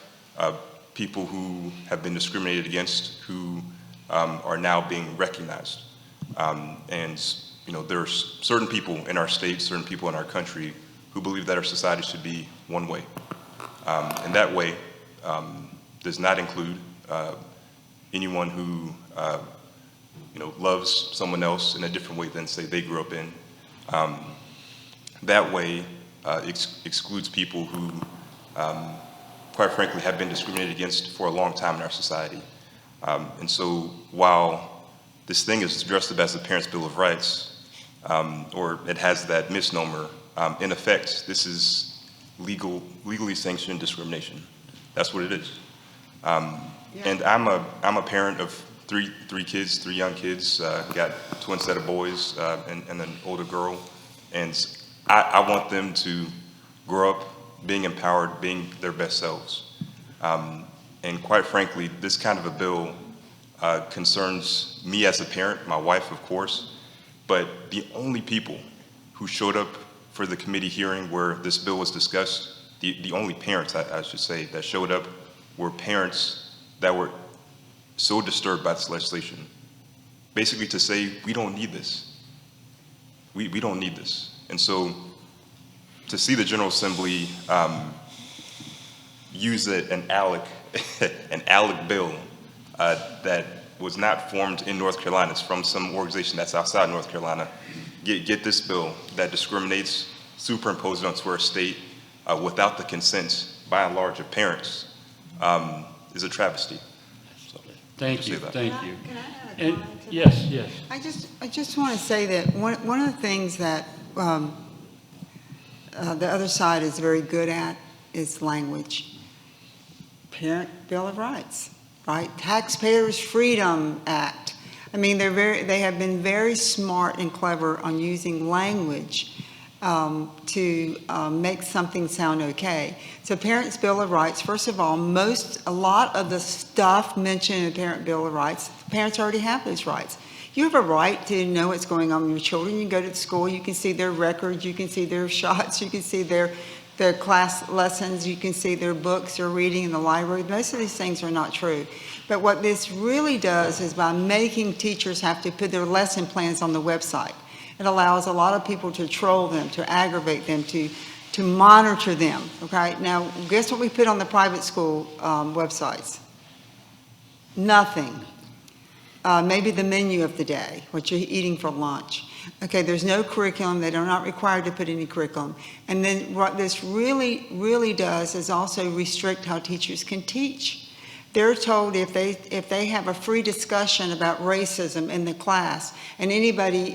people who have been discriminated against who are now being recognized. There are certain people in our state, certain people in our country who believe that our society should be one way. And that way does not include anyone who loves someone else in a different way than, say, they grew up in. That way excludes people who, quite frankly, have been discriminated against for a long time in our society. And so while this thing is dressed up as the Parents' Bill of Rights, or it has that misnomer, in effect, this is legally sanctioned discrimination. That's what it is. And I'm a parent of three young kids, got a twin set of boys and an older girl, and I want them to grow up being empowered, being their best selves. And quite frankly, this kind of a bill concerns me as a parent, my wife, of course, but the only people who showed up for the committee hearing where this bill was discussed, the only parents, I should say, that showed up were parents that were so disturbed by this legislation, basically to say, we don't need this. We don't need this. And so to see the General Assembly use an ALEC bill that was not formed in North Carolina, it's from some organization that's outside North Carolina, get this bill that discriminates, superimpose it onto our state without the consent, by and large, of parents, is a travesty. So, Thank you. Can I have a And comment to that? yes. I just want to say that one of the things that the other side is very good at is language. Parent Bill of Rights, right? Taxpayers Freedom Act. They have been very smart and clever on using language to make something sound okay. So Parents' Bill of Rights, first of all, a lot of the stuff mentioned in the Parent Bill of Rights, parents already have those rights. You have a right to know what's going on with your children. You can go to school, you can see their records, you can see their shots, you can see their their class lessons, you can see their books they're reading in the library. Most of these things are not true. But what this really does is by making teachers have to put their lesson plans on the website. It allows a lot of people to troll them, to aggravate them, to monitor them, okay? Now, guess what we put on the private school websites? Nothing. Maybe the menu of the day, what you're eating for lunch. Okay, there's no curriculum. They are not required to put any curriculum. And then what this really, really does is also restrict how teachers can teach. They're told if they have a free discussion about racism in the class and anybody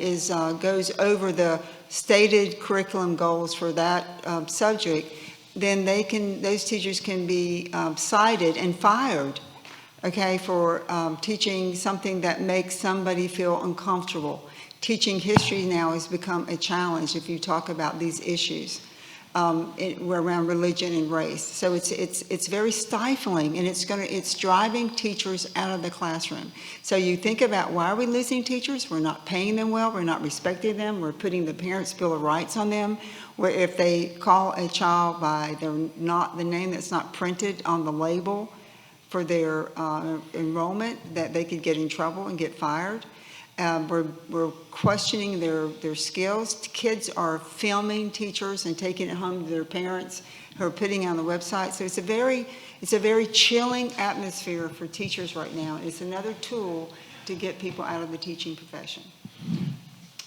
goes over the stated curriculum goals for that subject, then those teachers can be cited and fired, okay, for teaching something that makes somebody feel uncomfortable. Teaching history now has become a challenge if you talk about these issues around religion and race. So it's very stifling, and it's driving teachers out of the classroom. So you think about, why are we losing teachers? We're not paying them well. We're not respecting them. We're putting the Parents' Bill of Rights on them, where if they call a child by the name that's not printed on the label for their enrollment, that they could get in trouble and get fired. We're questioning their skills. Kids are filming teachers and taking it home to their parents who are putting it on the website. So it's a very chilling atmosphere for teachers right now. It's another tool to get people out of the teaching profession.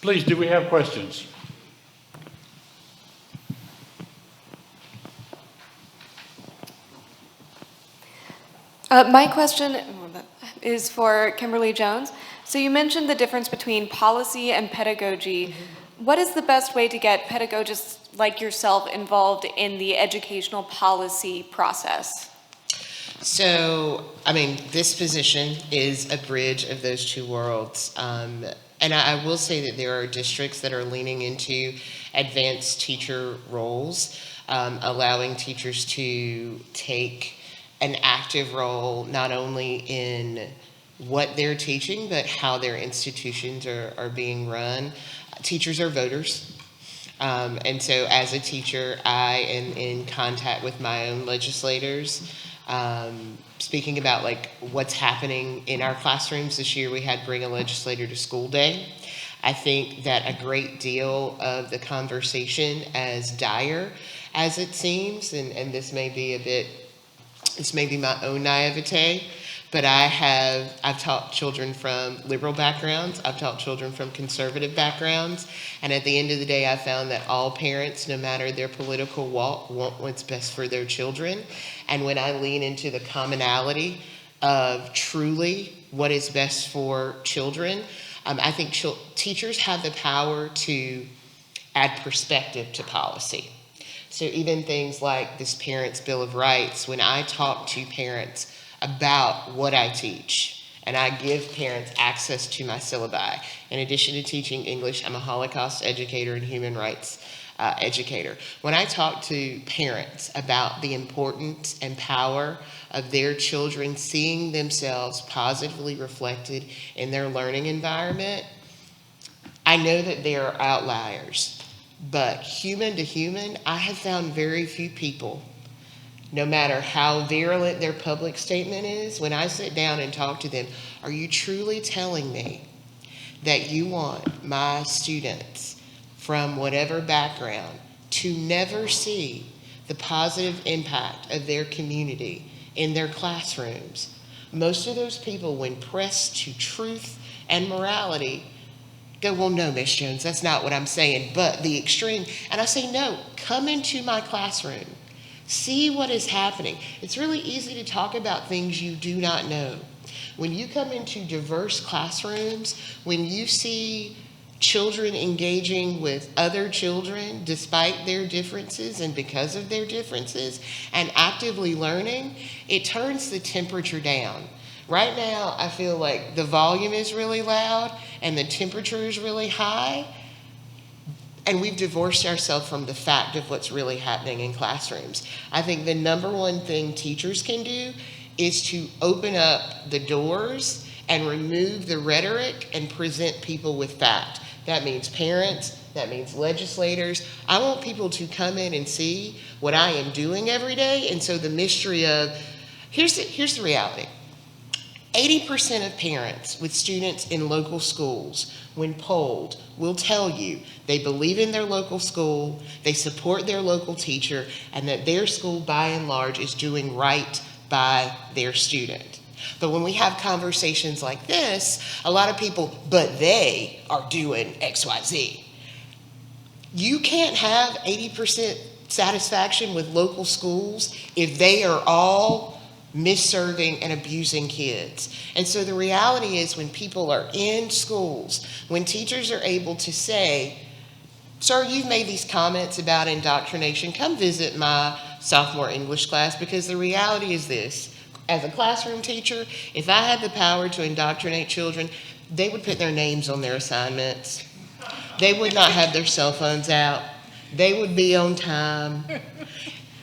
Please, do we have questions? My question is for Kimberly Jones. So you mentioned the difference between policy and pedagogy. Mm-hmm. What is the best way to get pedagogists like yourself involved in the educational policy process? So, this position is a bridge of those two worlds. And I will say that there are districts that are leaning into advanced teacher roles, allowing teachers to take an active role not only in what they're teaching, but how their institutions are being run. Teachers are voters. And so as a teacher, I am in contact with my own legislators, speaking about what's happening in our classrooms. This year we had Bring a Legislator to School Day. I think that a great deal of the conversation, as dire as it seems, and this may be my own naivete, but I've taught children from liberal backgrounds, I've taught children from conservative backgrounds, and at the end of the day, I found that all parents, no matter their political walk, want what's best for their children. And when I lean into the commonality of truly what is best for children, I think teachers have the power to add perspective to policy. So even things like this Parents' Bill of Rights, when I talk to parents about what I teach, and I give parents access to my syllabi. In addition to teaching English, I'm a Holocaust educator and human rights educator. When I talk to parents about the importance and power of their children seeing themselves positively reflected in their learning environment, I know that there are outliers. But human to human, I have found very few people, no matter how virulent their public statement is, when I sit down and talk to them, are you truly telling me that you want my students from whatever background to never see the positive impact of their community in their classrooms? Most of those people, when pressed to truth and morality, go, well, no, Miss Jones, that's not what I'm saying, but the extreme. And I say, no, come into my classroom. See what is happening. It's really easy to talk about things you do not know. When you come into diverse classrooms, when you see children engaging with other children despite their differences and because of their differences and actively learning, it turns the temperature down. Right now, I feel like the volume is really loud and the temperature is really high, and we've divorced ourselves from the fact of what's really happening in classrooms. I think the number one thing teachers can do is to open up the doors and remove the rhetoric and present people with fact. That means parents, That means legislators. I want people to come in and see what I am doing every day. And so the mystery of, here's the reality. 80% of parents with students in local schools, when polled, will tell you they believe in their local school, they support their local teacher, and that their school, by and large, is doing right by their student. But when we have conversations like this, a lot of people, but they are doing X, Y, Z. You can't have 80% satisfaction with local schools if they are all misserving and abusing kids. And so the reality is, when people are in schools, when teachers are able to say, sir, you've made these comments about indoctrination, come visit my sophomore English class, because the reality is this: as a classroom teacher, if I had the power to indoctrinate children, they would put their names on their assignments. They would not have their cell phones out. They would be on time.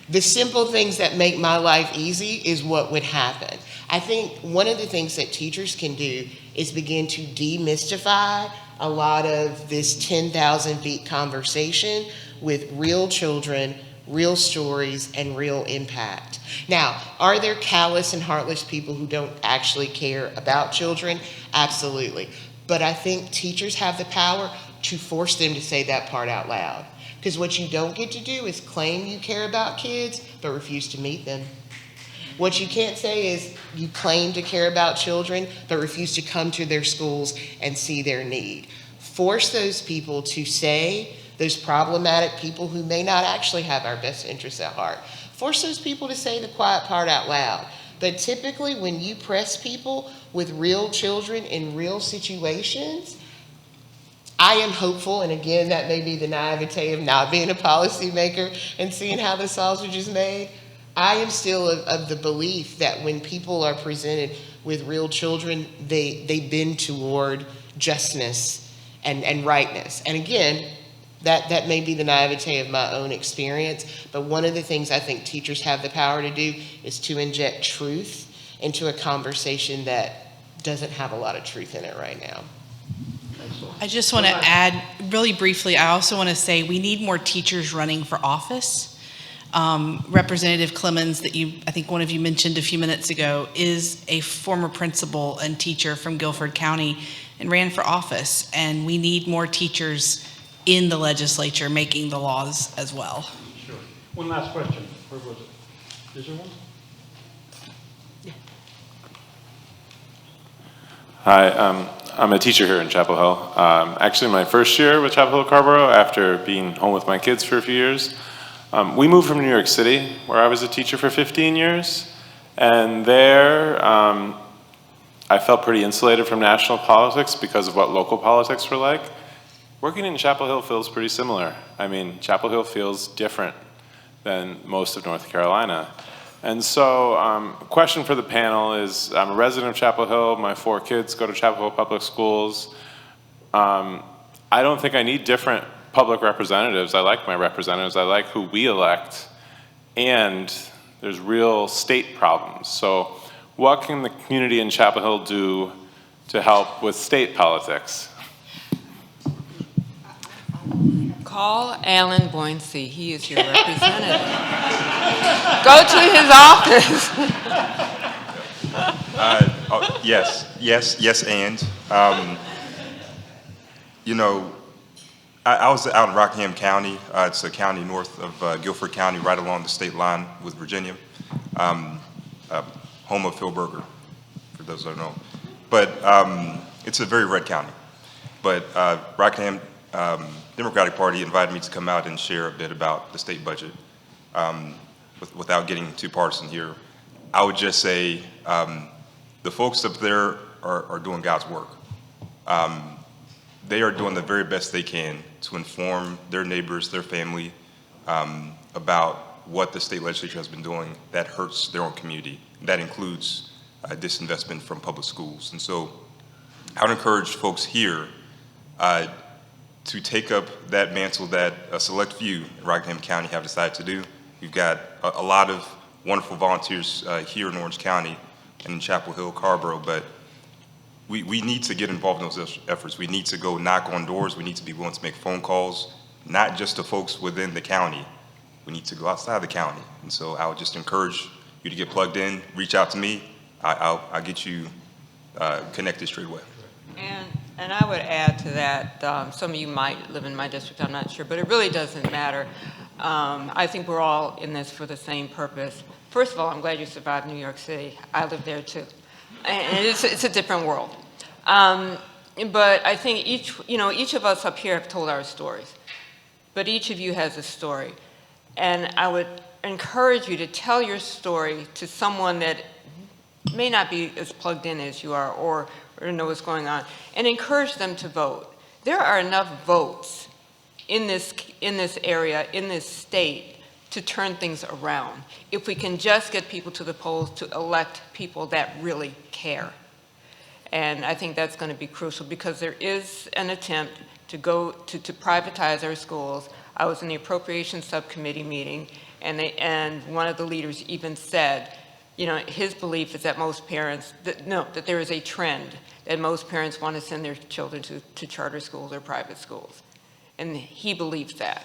The simple things that make my life easy is what would happen. I think one of the things that teachers can do is begin to demystify a lot of this 10,000 feet conversation with real children, real stories, and real impact. Now, are there callous and heartless people who don't actually care about children? Absolutely. But I think teachers have the power to force them to say that part out loud. Because what you don't get to do is claim you care about kids, but refuse to meet them. What you can't say is you claim to care about children, but refuse to come to their schools and see their need. Force those people to say, those problematic people who may not actually have our best interests at heart, force those people to say the quiet part out loud. But typically when you press people with real children in real situations, I am hopeful, and again, that may be the naivete of not being a policymaker and seeing how the sausage is made. I am still of the belief that when people are presented with real children, they bend toward justness and rightness. And again, that may be the naivete of my own experience, but one of the things I think teachers have the power to do is to inject truth into a conversation that doesn't have a lot of truth in it right now. I just want to add really briefly, I also want to say we need more teachers running for office. Representative Clemens, that I think one of you mentioned a few minutes ago, is a former principal and teacher from Guilford County and ran for office. And we need more teachers in the legislature making the laws as well. Sure. One last question. Where was it? Is there one? Hi, I'm a teacher here in Chapel Hill. Actually, my first year with Chapel Hill Carborough, after being home with my kids for a few years. We moved from New York City, where I was a teacher for 15 years. And there, I felt pretty insulated from national politics because of what local politics were like. Working in Chapel Hill feels pretty similar. I mean, Chapel Hill feels different than most of North Carolina. And so, question for the panel is, I'm a resident of Chapel Hill. My 4 kids go to Chapel Hill Public Schools. I don't think I need different public representatives. I like my representatives. I like who we elect. And there's real state problems. So what can the community in Chapel Hill do to help with state politics? Call Alan Boyncey. He is your representative. Go to his office. Yes, and you know, I was out in Rockingham County. It's a county north of Guilford County, right along the state line with Virginia. Home of Phil Berger, for those who don't know. But it's a very red county. But Rockingham Democratic Party invited me to come out and share a bit about the state budget. Without getting too partisan here, I would just say the folks up there are doing God's work. They are doing the very best they can to inform their neighbors, their family, about what the state legislature has been doing that hurts their own community. That includes disinvestment from public schools. And so I would encourage folks here to take up that mantle that a select few in Rockingham County have decided to do. You've got a lot of wonderful volunteers here in Orange County and in Chapel Hill, Carborough, but we need to get involved in those efforts. We need to go knock on doors. We need to be willing to make phone calls, not just to folks within the county. We need to go outside the county. And so I would just encourage you to get plugged in, reach out to me. I'll get you connected straight away. And I would add to that, some of you might live in my district, I'm not sure, but it really doesn't matter. I think we're all in this for the same purpose. First of all, I'm glad you survived New York City. I lived there too. And it's a different world. But I think each of us up here have told our stories. But each of you has a story. And I would encourage you to tell your story to someone that may not be as plugged in as you are or know what's going on, and encourage them to vote. There are enough votes in this area, in this state, to turn things around if we can just get people to the polls to elect people that really care. And I think that's going to be crucial because there is an attempt to go to privatize our schools. I was in the appropriations subcommittee meeting, and one of the leaders even said, his belief is that most parents, that there is a trend that most parents want to send their children to charter schools or private schools. And he believes that.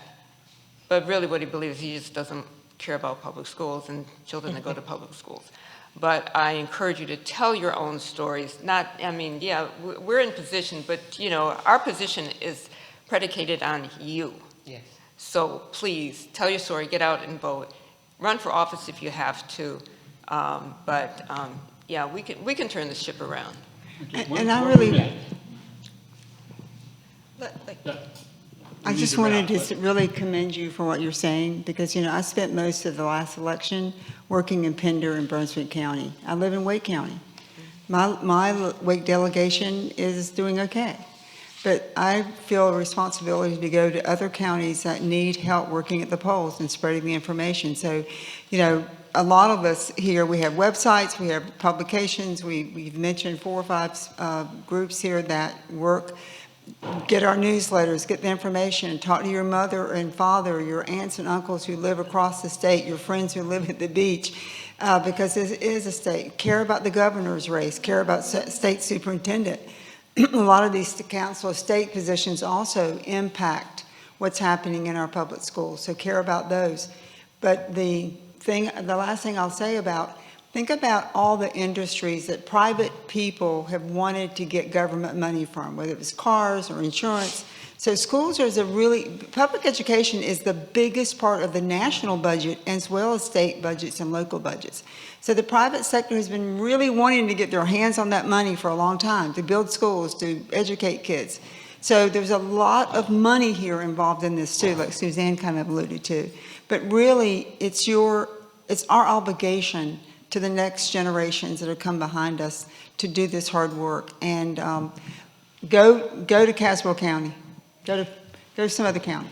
But really what he believes, he just doesn't care about public schools and children that go to public schools. But I encourage you to tell your own stories. We're in position, but our position is predicated on you. Yes. So please, tell your story, get out and vote. Run for office if you have to. We can turn the ship around. And I really, I just wanted to really commend you for what you're saying because, I spent most of the last election working in Pender in Brunswick County. I live in Wake County. My Wake delegation is doing okay. But I feel a responsibility to go to other counties that need help working at the polls and spreading the information. So, a lot of us here, we have websites, we have publications, we've mentioned 4 or 5 groups here that work. Get our newsletters, get the information, talk to your mother and father, your aunts and uncles who live across the state, your friends who live at the beach, because this is a state. Care about the governor's race, care about state superintendent. A lot of these council of state positions also impact what's happening in our public schools, so care about those. But the last thing I'll say think about all the industries that private people have wanted to get government money from, whether it was cars or insurance. So schools public education is the biggest part of the national budget as well as state budgets and local budgets. So the private sector has been really wanting to get their hands on that money for a long time, to build schools, to educate kids. So there's a lot of money here involved in this too, like Suzanne kind of alluded to. But really, it's our obligation to the next generations that have come behind us to do this hard work. And go to Caswell County. Go to some other county.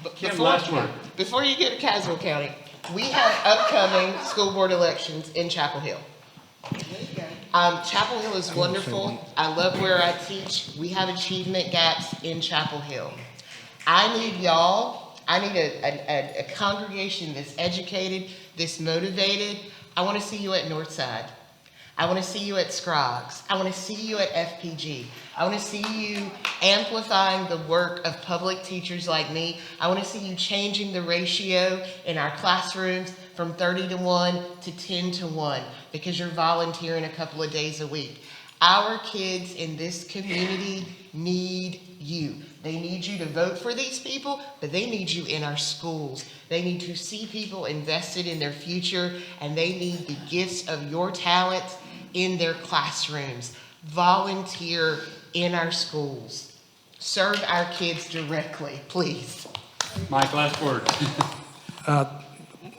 Before you get to Caswell County, we have upcoming school board elections in Chapel Hill. Chapel Hill is wonderful. I love where I teach. We have achievement gaps in Chapel Hill. I need y'all. I need a congregation that's educated, that's motivated. I want to see you at Northside. I want to see you at Scroggs. I want to see you at FPG. I want to see you amplifying the work of public teachers like me. I want to see you changing the ratio in our classrooms from 30-to-1 to 10-to-1 because you're volunteering a couple of days a week. Our kids in this community need you. They need you to vote for these people, but they need you in our schools. They need to see people invested in their future, and they need the gifts of your talents in their classrooms. Volunteer in our schools. Serve our kids directly, please. Mike, last word.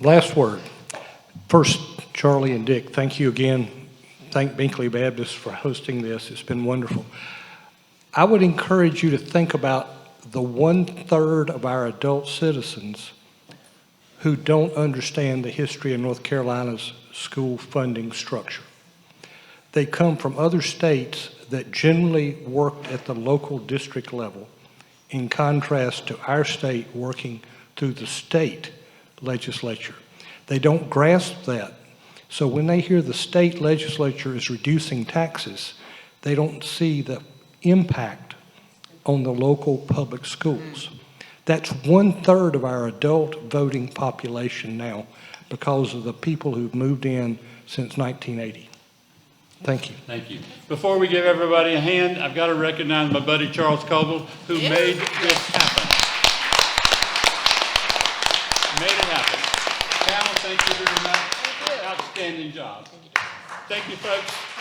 Last word. First, Charlie and Dick, thank you again. Thank Binkley Baptist for hosting this. It's been wonderful. I would encourage you to think about the 1/3 of our adult citizens who don't understand the history of North Carolina's school funding structure. They come from other states that generally worked at the local district level, in contrast to our state working through the state legislature. They don't grasp that. So when they hear the state legislature is reducing taxes, they don't see the impact on the local public schools. That's 1/3 of our adult voting population now because of the people who've moved in since 1980. Thank you. Thank you. Before we give everybody a hand, I've got to recognize my buddy Charles Coble, who made this happen. Made it happen. Panel, thank you very much. Outstanding job. Thank you, folks.